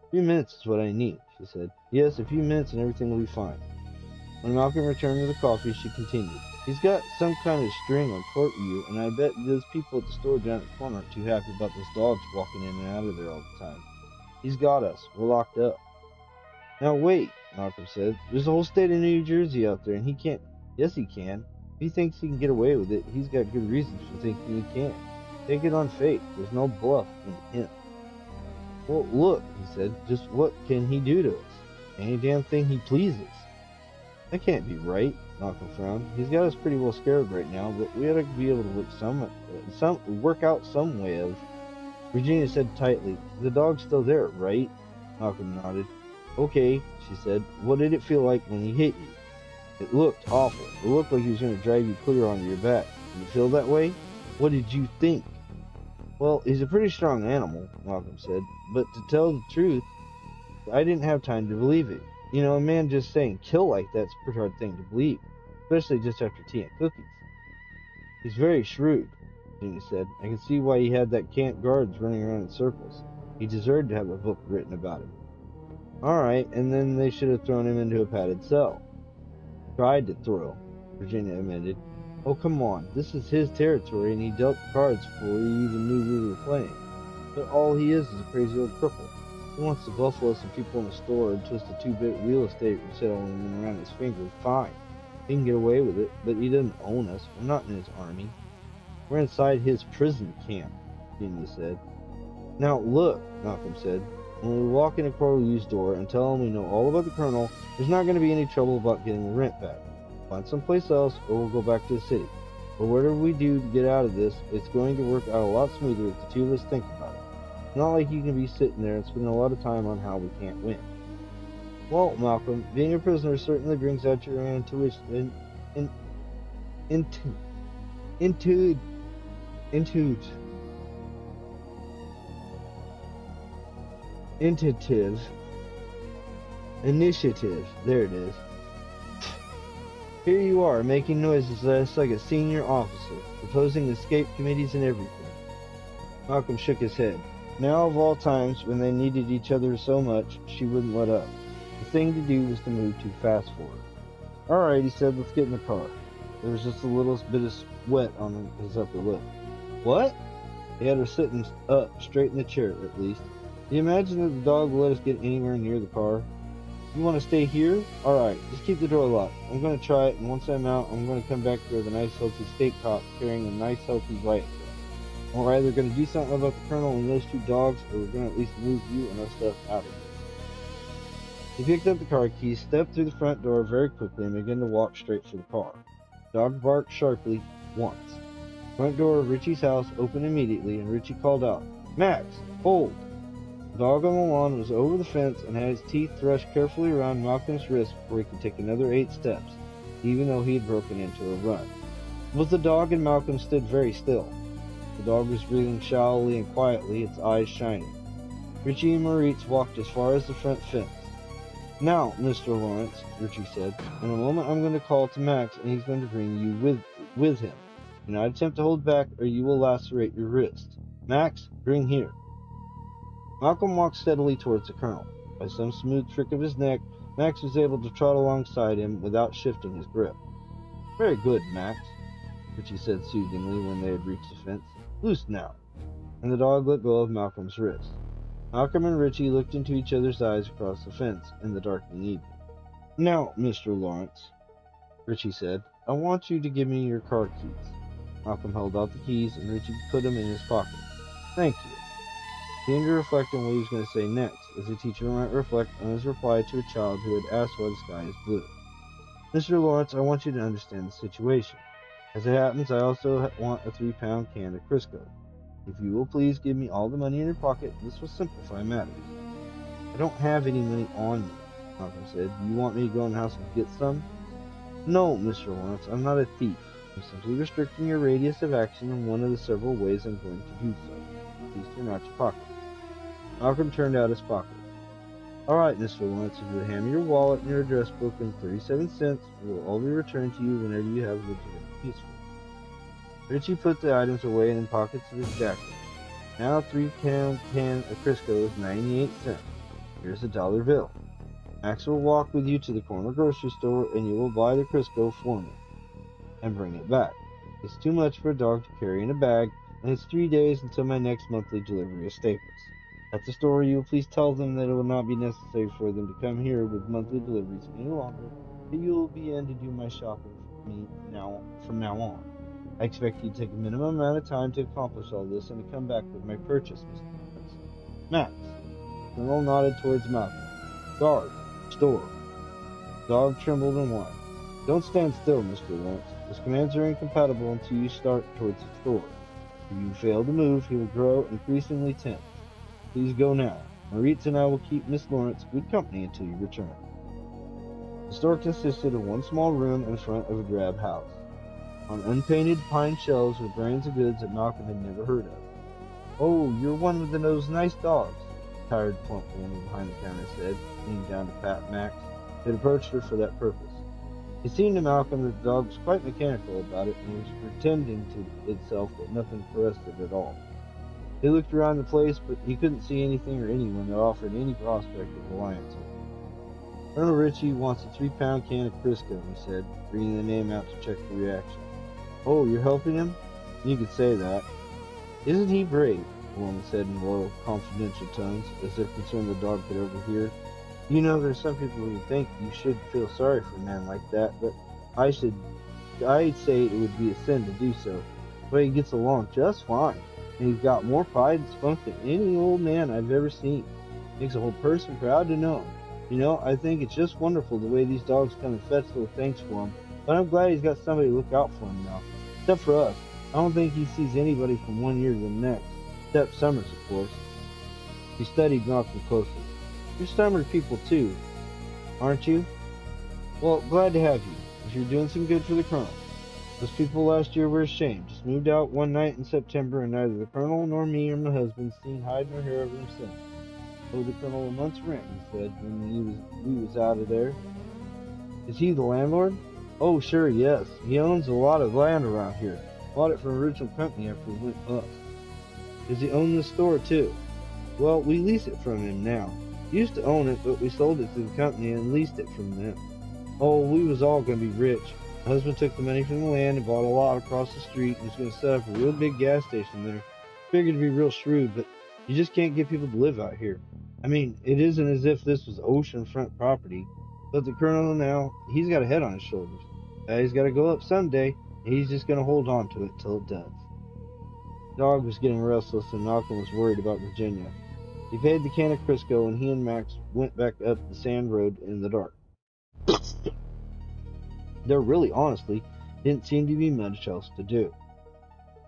A few minutes is what I need, she said. Yes, a few minutes and everything will be fine. When Malcolm returned to the coffee, she continued. He's got some kind of string on court you, and I bet those people at the store down at the corner aren't too happy about those dogs walking in and out of there all the time. He's got us. We're locked up. Now wait, Malcolm said. There's a whole state of New Jersey out there, and he can't. Yes, he can. If he thinks he can get away with it, he's got good reasons for thinking he can. Take it on faith. There's no bluff in him. Well, look, he said. Just what can he do to us? Any damn thing he pleases. That can't be right, Malcolm frowned. He's got us pretty well scared right now, but we ought to be able to work out some way of... Virginia said tightly, the dog's still there, right? Malcolm nodded. Okay, she said. What did it feel like when he hit you? It looked awful. It looked like he was going to drive you clear onto your back. Did you feel that way? What did you think? Well, he's a pretty strong animal, Malcolm said, but to tell the truth, I didn't have time to believe it. You know, a man just saying kill like that's a pretty hard thing to believe, especially just after tea and cookies. He's very shrewd, Virginia said. I can see why he had that camp guards running around in circles. He deserved to have a book written about him. All right, and then they should have thrown him into a padded cell. Tried to throw, Virginia amended. Oh, come on. This is his territory, and he dealt cards before he even knew we were playing. But all he is a crazy old cripple. He wants to buffalo some people in the store and twist a 2-bit real estate settlement around his finger. Fine. He can get away with it, but he doesn't own us. We're not in his army. We're inside his prison camp, Virginia said. Now, look, Malcolm said. When we walk in a Corley's door and tell him we know all about the colonel, there's not going to be any trouble about getting the rent back. Find someplace else, or we'll go back to the city. But whatever we do to get out of this, it's going to work out a lot smoother if the two of us think about it. It's not like you can be sitting there and spending a lot of time on how we can't win. Well, Malcolm, being a prisoner certainly brings out your intuitive initiative. There it is. Here you are, making noises like a senior officer, proposing escape committees and everything. Malcolm shook his head. Now of all times, when they needed each other so much, she wouldn't let up. The thing to do was to move too fast for her. All right, he said, let's get in the car. There was just a little bit of sweat on his upper lip. What? He had her sitting up, straight in the chair, at least. Do you imagine that the dog will let us get anywhere near the car? You want to stay here? All right, just keep the door locked. I'm going to try it, and once I'm out, I'm going to come back there with a nice, healthy state cop carrying a nice, healthy riot gun. We're either going to do something about the colonel and those two dogs, or we're going to at least move you and our stuff out of here. He picked up the car keys, stepped through the front door very quickly, and began to walk straight for the car. The dog barked sharply once. The front door of Richie's house opened immediately, and Richie called out, Max, hold! The dog on the lawn was over the fence and had his teeth thrust carefully around Malcolm's wrist before he could take another 8 steps, even though he had broken into a run. Both the dog and Malcolm stood very still. The dog was breathing shallowly and quietly, its eyes shining. Richie and Moritz walked as far as the front fence. Now, Mr. Lawrence, Richie said, in a moment I'm going to call to Max and he's going to bring you with him. Do not attempt to hold back or you will lacerate your wrist. Max, bring here. Malcolm walked steadily towards the colonel. By some smooth trick of his neck, Max was able to trot alongside him without shifting his grip. Very good, Max, Richie said soothingly when they had reached the fence. Loose now. and the dog let go of Malcolm's wrist. Malcolm and Richie looked into each other's eyes across the fence in the darkening evening. "Now, Mr. Lawrence," Richie said, "I want you to give me your car keys." Malcolm held out the keys, and Richie put them in his pocket. "Thank you." He seemed to reflect on what he was going to say next, as a teacher might reflect on his reply to a child who had asked why the sky is blue. "Mr. Lawrence, I want you to understand the situation. As it happens, I also want a 3-pound can of Crisco. If you will please give me all the money in your pocket, this will simplify matters." "I don't have any money on me," Malcolm said. "Do you want me to go in the house and get some?" "No, Mr. Lawrence, I'm not a thief. I'm simply restricting your radius of action in one of the several ways I'm going to do so. Please turn out your pockets." Malcolm turned out his pockets. "All right, Mr. Lawrence, if you would hand me your wallet and your address book and 37 cents, it will all be returned to you whenever you have legitimate use for it." Richie put the items away in the pockets of his jacket. "Now a 3-pound can of Crisco is 98 cents. Here's a $1 bill. Max will walk with you to the corner grocery store, and you will buy the Crisco for me and bring it back. It's too much for a dog to carry in a bag, and it's 3 days until my next monthly delivery of staples. At the store, you will please tell them that it will not be necessary for them to come here with monthly deliveries any longer, but you will be in to do my shopping for me from now on. I expect you to take a minimum amount of time to accomplish all this and to come back with my purchase, Mr. Lawrence. Max." The Colonel nodded towards Malcolm. "Guard. Store." The dog trembled and whined. "Don't stand still, Mr. Lawrence. His commands are incompatible until you start towards the store. If you fail to move, he will grow increasingly tense. Please go now. Maritza and I will keep Miss Lawrence good company until you return." The store consisted of one small room in front of a drab house. On unpainted pine shelves were brands of goods that Malcolm had never heard of. "Oh, you're one of those nice dogs," the tired, plump woman behind the counter said, leaning down to pat Max, who had approached her for that purpose. It seemed to Malcolm that the dog was quite mechanical about it and was pretending to itself that nothing caressed it at all. He looked around the place, but he couldn't see anything or anyone that offered any prospect of alliance. "Colonel Richie wants a 3-pound can of Crisco," he said, reading the name out to check the reaction. "Oh, you're helping him? You could say that." "Isn't he brave?" the woman said in low, confidential tones, as if concerned the dog could overhear. "You know, there's some people who think you should feel sorry for a man like that, but I'd say it would be a sin to do so. But he gets along just fine, and he's got more pride and spunk than any old man I've ever seen. Makes a whole person proud to know him. You know, I think it's just wonderful the way these dogs come and fetch little things for him, but I'm glad he's got somebody to look out for him now. Except for us. I don't think he sees anybody from one year to the next. Except Summers, of course." He studied Malcolm closely. "You're Summers people, too, aren't you? Well, glad to have you, if you're doing some good for the Colonel. Those people last year were ashamed. Just moved out one night in September, and neither the Colonel nor me or my husband seen hide nor hair of them since. Owed the Colonel a month's rent," he said, when we was out of there. "Is he the landlord?" "Oh, sure, yes. He owns a lot of land around here. Bought it from original company after we went bust." "Does he own the store, too?" "Well, we lease it from him now. Used to own it, but we sold it to the company and leased it from them. Oh, we was all going to be rich. My husband took the money from the land and bought a lot across the street and was going to set up a real big gas station there. Figured to be real shrewd, but you just can't get people to live out here. I mean, it isn't as if this was oceanfront property, but the Colonel now, he's got a head on his shoulders. He's got to go up someday, and he's just going to hold on to it till it does." The dog was getting restless, and Malcolm was worried about Virginia. He paid the can of Crisco, and he and Max went back up the sand road in the dark. There really, honestly, didn't seem to be much else to do.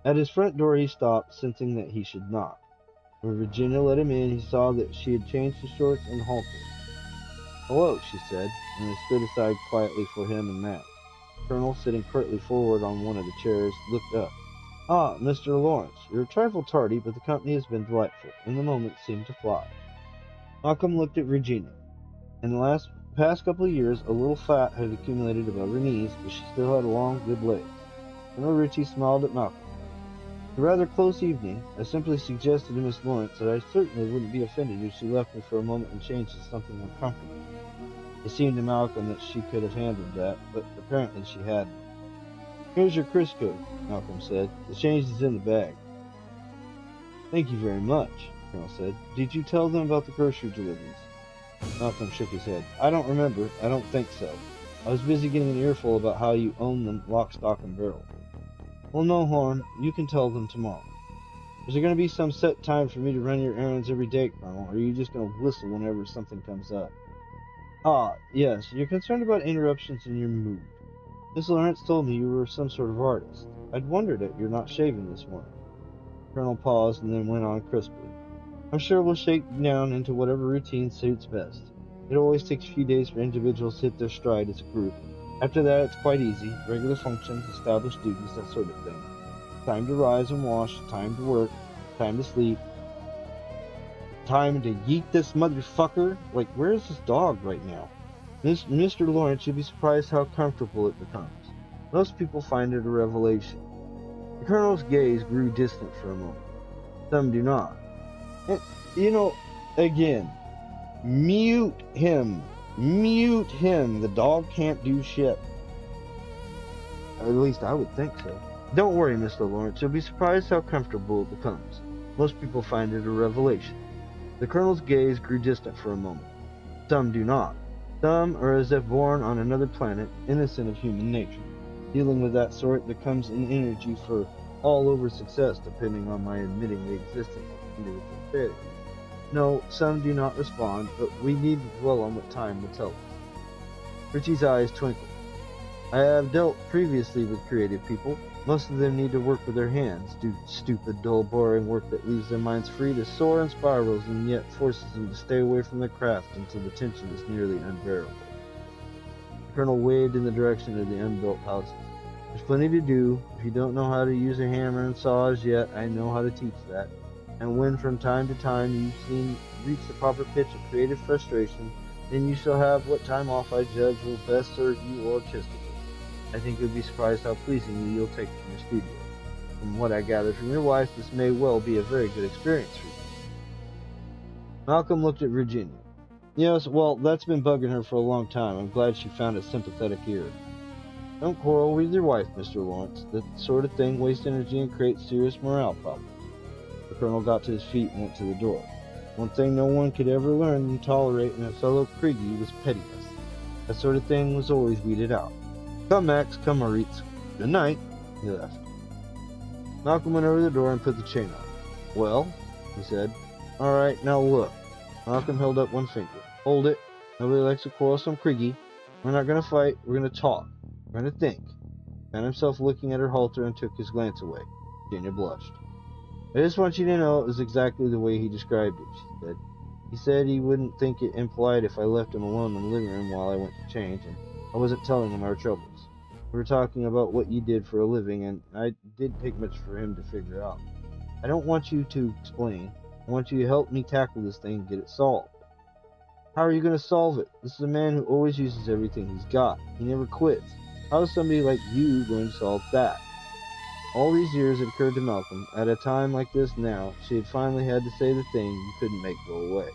At his front door he stopped, sensing that he should knock. When Virginia let him in, he saw that she had changed her shorts and haltered. "Hello," she said, and they stood aside quietly for him and Max. The Colonel, sitting curtly forward on one of the chairs, looked up. "Ah, Mr. Lawrence, you're a trifle tardy, but the company has been delightful, and the moments seem to fly." Malcolm looked at Virginia. In the past couple of years, a little fat had accumulated above her knees, but she still had long, good legs. Colonel Richie smiled at Malcolm. "A rather close evening. I simply suggested to Miss Lawrence that I certainly wouldn't be offended if she left me for a moment and changed to something more comfortable." It seemed to Malcolm that she could have handled that, but apparently she hadn't. "Here's your Crisco," Malcolm said. "The change is in the bag." Thank you very much, the Colonel said. Did you tell them about the grocery deliveries? Malcolm shook his head. I don't remember. I don't think so. I was busy getting an earful about how you own them lock, stock, and barrel. Well, no harm. You can tell them tomorrow. Is there going to be some set time for me to run your errands every day, Colonel, or are you just going to whistle whenever something comes up? Ah, yes, you're concerned about interruptions in your mood. Miss Lawrence told me you were some sort of artist. I'd wondered at your not shaving this morning. The Colonel paused and then went on crisply. I'm sure we'll shake down into whatever routine suits best. It always takes a few days for individuals to hit their stride as a group. After that, it's quite easy. Regular functions, established duties, that sort of thing. Time to rise and wash, time to work, time to sleep, time to yeet this motherfucker. Like, where's this dog right now? Mr. Lawrence, you'll be surprised how comfortable it becomes. Most people find it a revelation. The Colonel's gaze grew distant for a moment. Some do not. And, again, mute him. Mute him. The dog can't do shit. At least I would think so. Don't worry, Mr. Lawrence. You'll be surprised how comfortable it becomes. Most people find it a revelation. The Colonel's gaze grew distant for a moment. Some do not. Some are as if born on another planet, innocent of human nature. Dealing with that sort becomes an energy for all-over success, depending on my admitting the existence of individual failure. No, some do not respond, but we need to dwell on what time will tell us. Richie's eyes twinkled. I have dealt previously with creative people. Most of them need to work with their hands, do stupid, dull, boring work that leaves their minds free to soar in spirals and yet forces them to stay away from their craft until the tension is nearly unbearable. The Colonel waved in the direction of the unbuilt houses. There's plenty to do. If you don't know how to use a hammer and saw as yet, I know how to teach that. And when from time to time you reach the proper pitch of creative frustration, then you shall have what time off I judge will best serve you artistically. I think you'll be surprised how pleasingly you'll take it from your studio. From what I gather from your wife, this may well be a very good experience for you. Malcolm looked at Virginia. Yes, well, that's been bugging her for a long time. I'm glad she found a sympathetic ear. Don't quarrel with your wife, Mr. Lawrence. That sort of thing wastes energy and creates serious morale problems. The Colonel got to his feet and went to the door. One thing no one could ever learn and tolerate in a fellow Kriegie was pettiness. That sort of thing was always weeded out. Come, Max, come, Moritz. Good night. He left. Malcolm went over the door and put the chain on. Well, he said. All right, now look. Malcolm held up one finger. Hold it. Nobody likes a quarrelsome Kriegie. We're not going to fight. We're going to talk. We're going to think. He found himself looking at her halter and took his glance away. Virginia blushed. I just want you to know it was exactly the way he described it, she said. He said he wouldn't think it impolite if I left him alone in the living room while I went to change, and I wasn't telling him our troubles. We were talking about what you did for a living, and I didn't take much for him to figure out. I don't want you to explain. I want you to help me tackle this thing and get it solved. How are you going to solve it? This is a man who always uses everything he's got. He never quits. How is somebody like you going to solve that? All these years had occurred to Malcolm. At a time like this now, she had finally had to say the thing you couldn't make go away.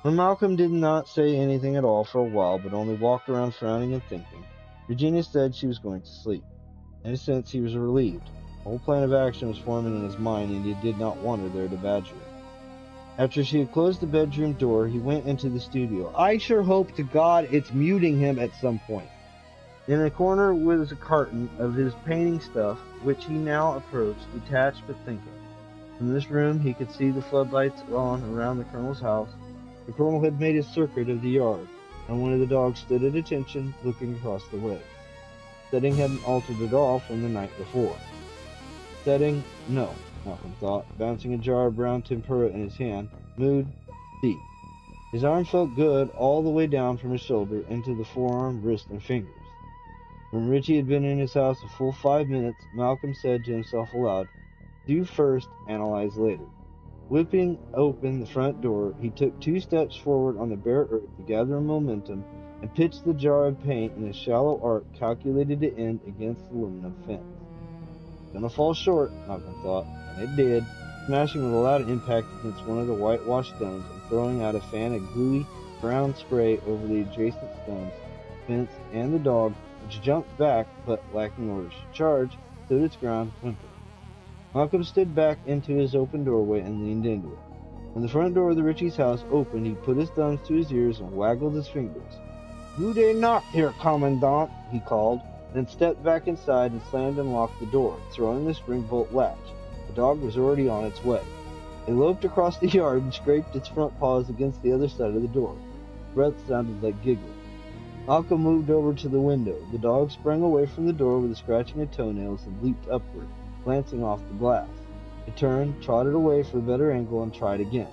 When Malcolm did not say anything at all for a while, but only walked around frowning and thinking, Virginia said she was going to sleep. In a sense, he was relieved. A whole plan of action was forming in his mind, and he did not want her there to badger him. After she had closed the bedroom door, he went into the studio. I sure hope to God it's muting him at some point. In a corner was a carton of his painting stuff, which he now approached, detached but thinking. From this room, he could see the floodlights on around the Colonel's house. The Colonel had made a circuit of the yard, and one of the dogs stood at attention, looking across the way. Setting hadn't altered at all from the night before. Setting? No, Malcolm thought, bouncing a jar of brown tempura in his hand. Mood? C. His arm felt good all the way down from his shoulder into the forearm, wrist, and fingers. When Richie had been in his house a full 5 minutes, Malcolm said to himself aloud, Do first, analyze later. Whipping open the front door, he took 2 steps forward on the bare earth to gather momentum and pitched the jar of paint in a shallow arc calculated to end against the aluminum fence. It's gonna fall short, Malcolm thought, and it did, smashing with a loud impact against one of the whitewashed stones and throwing out a fan of gluey brown spray over the adjacent stones, fence, and the dog, which jumped back, but lacking orders to charge, stood its ground, whimpering. Malcolm stood back into his open doorway and leaned into it. When the front door of the Ritchie's house opened, he put his thumbs to his ears and waggled his fingers. "Who dey knock here, Commandant?" he called, then stepped back inside and slammed and locked the door, throwing the spring bolt latch. The dog was already on its way. It loped across the yard and scraped its front paws against the other side of the door. Breath sounded like giggling. Malcolm moved over to the window. The dog sprang away from the door with a scratching of toenails and leaped upward, glancing off the glass. It turned, trotted away for a better angle, and tried again.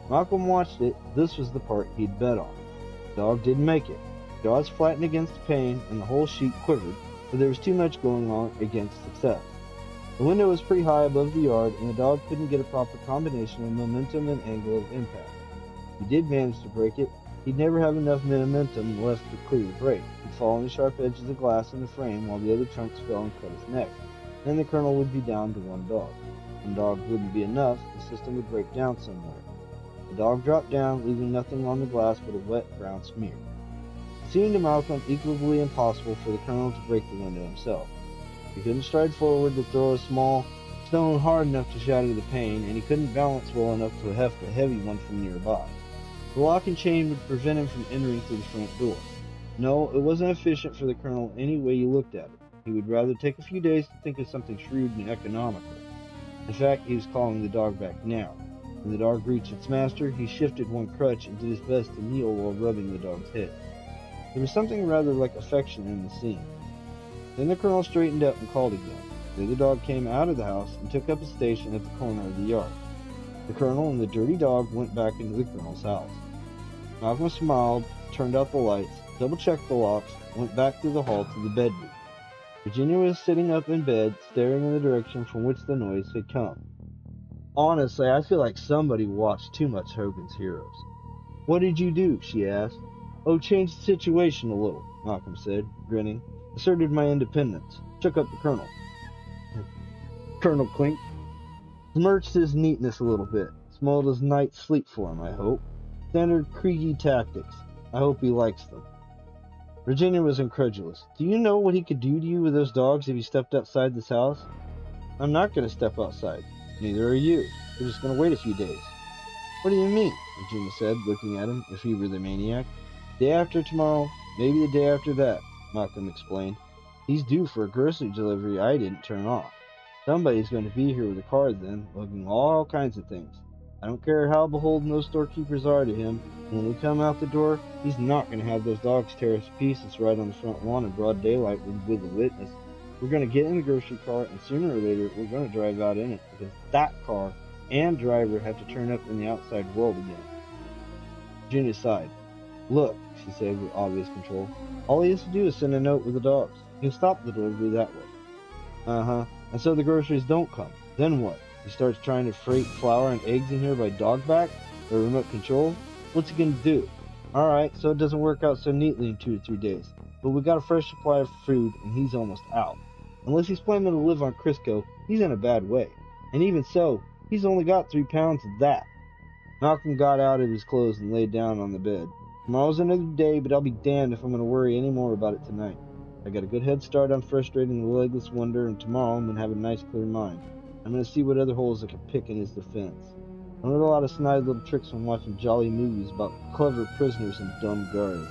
Malcolm watched it. This was the part he'd bet on. The dog didn't make it. Jaws flattened against the pane, and the whole sheet quivered, but there was too much going on against success. The window was pretty high above the yard, and the dog couldn't get a proper combination of momentum and angle of impact. If he did manage to break it, he'd never have enough momentum left to clear the break. He'd fall on the sharp edge of the glass in the frame while the other chunks fell and cut his neck. Then the colonel would be down to one dog. One dog wouldn't be enough. The system would break down somewhere. The dog dropped down, leaving nothing on the glass but a wet brown smear. It seemed to Malcolm equally impossible for the colonel to break the window himself. He couldn't stride forward to throw a small stone hard enough to shatter the pane, and he couldn't balance well enough to heft a heavy one from nearby. The lock and chain would prevent him from entering through the front door. No, it wasn't efficient for the colonel any way you looked at it. He would rather take a few days to think of something shrewd and economical. In fact, he was calling the dog back now. When the dog reached its master, he shifted one crutch and did his best to kneel while rubbing the dog's head. There was something rather like affection in the scene. Then the colonel straightened up and called again. The other dog came out of the house and took up his station at the corner of the yard. The colonel and the dirty dog went back into the colonel's house. Malcolm smiled, turned out the lights, double-checked the locks, went back through the hall to the bedroom. Virginia was sitting up in bed, staring in the direction from which the noise had come. "Honestly, I feel like somebody watched too much Hogan's Heroes." "What did you do?" she asked. "Oh, change the situation a little," Malcolm said, grinning. "Asserted my independence." Shook up the colonel. Colonel clinked. Smirched his neatness a little bit. Smelled his night's sleep for him, I hope. Standard Kriegi tactics. I hope he likes them. Virginia was incredulous. "Do you know what he could do to you with those dogs if he stepped outside this house?" "I'm not going to step outside." "Neither are you. We're just going to wait a few days." "What do you mean?" Virginia said, looking at him, if he were the maniac. "Day after tomorrow, maybe the day after that," Malcolm explained. "He's due for a grocery delivery I didn't turn off. Somebody's going to be here with a car then, lugging all kinds of things. I don't care how beholden those storekeepers are to him. When we come out the door, he's not going to have those dogs tear us to pieces right on the front lawn in broad daylight with a witness. We're going to get in the grocery car, and sooner or later, we're going to drive out in it, because that car and driver have to turn up in the outside world again." Virginia sighed. "Look," she said with obvious control, "all he has to do is send a note with the dogs. He can stop the delivery that way." "Uh-huh. And so the groceries don't come. Then what? He starts trying to freight flour and eggs in here by dog back or remote control? What's he going to do? All right, so it doesn't work out so neatly in 2 or 3 days. But we got a fresh supply of food, and he's almost out. Unless he's planning to live on Crisco, he's in a bad way. And even so, he's only got 3 pounds of that." Malcolm got out of his clothes and lay down on the bed. "Tomorrow's another day, but I'll be damned if I'm going to worry any more about it tonight. I got a good head start on frustrating the legless wonder, and tomorrow I'm going to have a nice clear mind. I'm going to see what other holes I can pick in his defense. I learned a lot of snide little tricks from watching jolly movies about clever prisoners and dumb guards."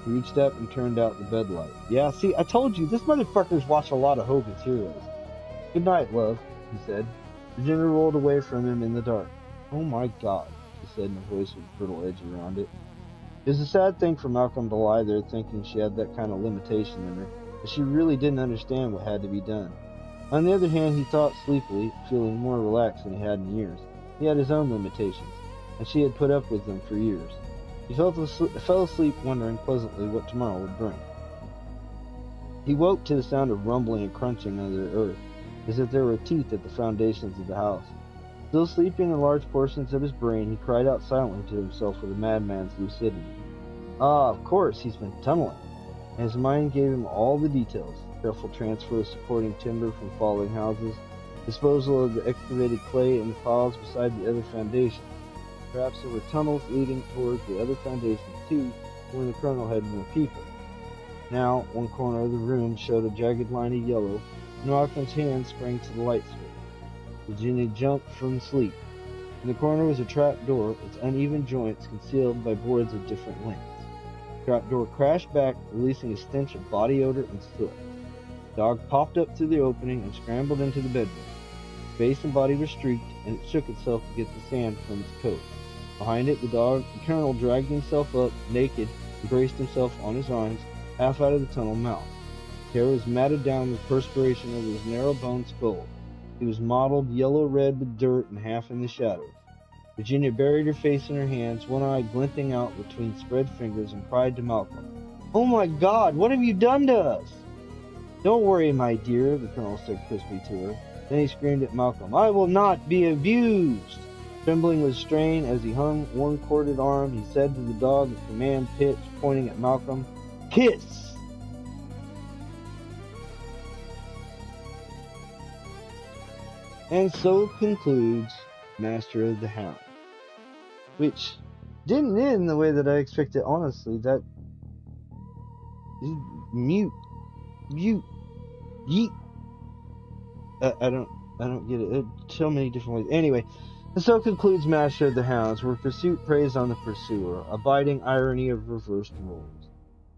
He reached up and turned out the bed light. "Yeah, see, I told you, this motherfucker's watched a lot of Hogan's Heroes." "Good night, love," he said. Virginia rolled away from him in the dark. "Oh my God," she said in a voice with a brittle edge around it. It was a sad thing for Malcolm to lie there thinking she had that kind of limitation in her, but she really didn't understand what had to be done. On the other hand, he thought sleepily, feeling more relaxed than he had in years. He had his own limitations, and she had put up with them for years. He fell asleep wondering pleasantly what tomorrow would bring. He woke to the sound of rumbling and crunching under the earth, as if there were teeth at the foundations of the house. Still sleeping in large portions of his brain, he cried out silently to himself with a madman's lucidity. Ah, of course, he's been tunneling. And his mind gave him all the details: careful transfer of supporting timber from falling houses, disposal of the excavated clay in the piles beside the other foundations. Perhaps there were tunnels leading towards the other foundations too, when the colonel had more people. Now, one corner of the room showed a jagged line of yellow, and Malcolm's hand sprang to the light switch. It Virginia jumped from sleep. In the corner was a trap door, its uneven joints concealed by boards of different lengths. The trap door crashed back, releasing a stench of body odor and soot. The dog popped up through the opening and scrambled into the bedroom. Its face and body were streaked, and it shook itself to get the sand from its coat. Behind it, the colonel dragged himself up, naked, and braced himself on his arms, half out of the tunnel mouth. His hair was matted down with perspiration over his narrow-boned skull. He was mottled yellow-red with dirt and half in the shadows. Virginia buried her face in her hands, one eye glinting out between spread fingers, and cried to Malcolm, "Oh my God, what have you done to us?" "Don't worry, my dear," the colonel said crisply to her. Then he screamed at Malcolm, "I will not be abused!" Trembling with strain as he hung one corded arm, he said to the dog at command pitch, pointing at Malcolm, "Kiss!" And so concludes Master of the Hounds, which didn't end the way that I expected, honestly. That mute, yeet. I don't get it. So many different ways. Anyway, and so concludes Master of the Hounds, where pursuit preys on the pursuer, a biting irony of reversed roles.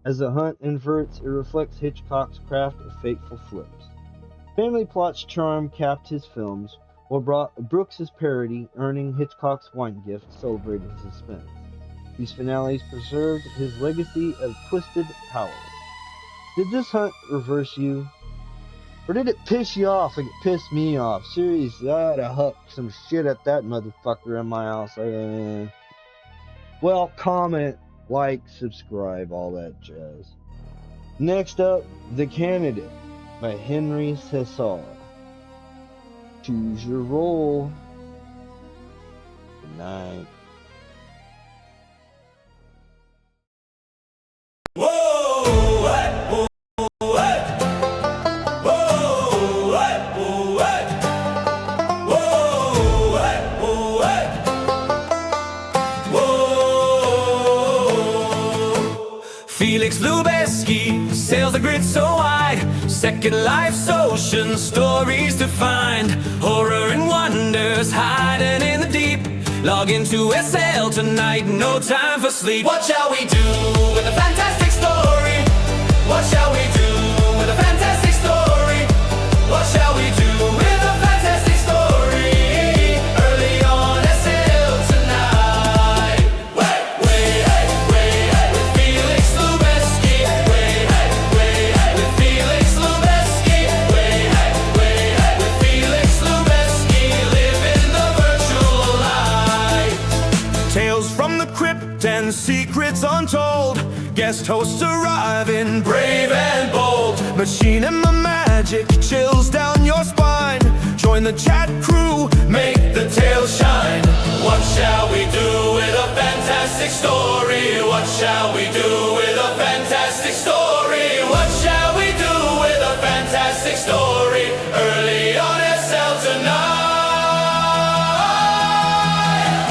As the hunt inverts, it reflects Hitchcock's craft of fateful flips. Family Plot's charm capped his films, while Brooks's parody, earning Hitchcock's wine gift, celebrated suspense. These finales preserved his legacy of twisted power. Did this hunt reverse you? Or did it piss you off like it pissed me off? Seriously, I'd have hucked some shit at that motherfucker in my house. Well, comment, like, subscribe, all that jazz. Next up, The Candidate by Henry Cesar. Choose your role. Good night. Felix Lubeski sails the grid so wide, second life's ocean stories to find, horror and wonders hiding in the deep. Log into SL tonight, no time for sleep. What shall we do with a fantastic story? What shall we do with a fantastic story? What shall we do with a fantastic story? Early on SL tonight. Hey, with Felix Lubeski. Hey, with Felix Lubeski. Hey, with Felix Lubeski. Living the virtual life. Tales from the crypt and secrets untold. Guest hosts arriving, brave and bold. Machine and my magic chills down your spine. Join the chat crew, make the tale shine. What shall we do with a fantastic story? What shall we do with a fantastic story? What shall we do with a fantastic story? Early on SL tonight.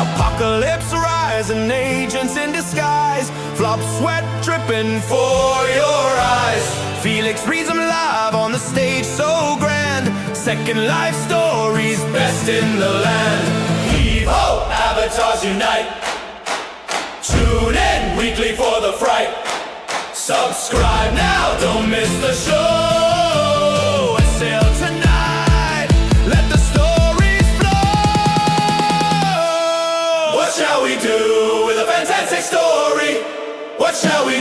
Apocalypse rising, agents in disguise. Flop sweat dripping for your eyes. Felix reads them live on the stage so grand. Second life stories, best in the land. Heave ho, avatars unite. Tune in weekly for the fright. Subscribe now, don't miss the show. SL tonight, let the stories flow. What shall we do with a fantastic story? What shall we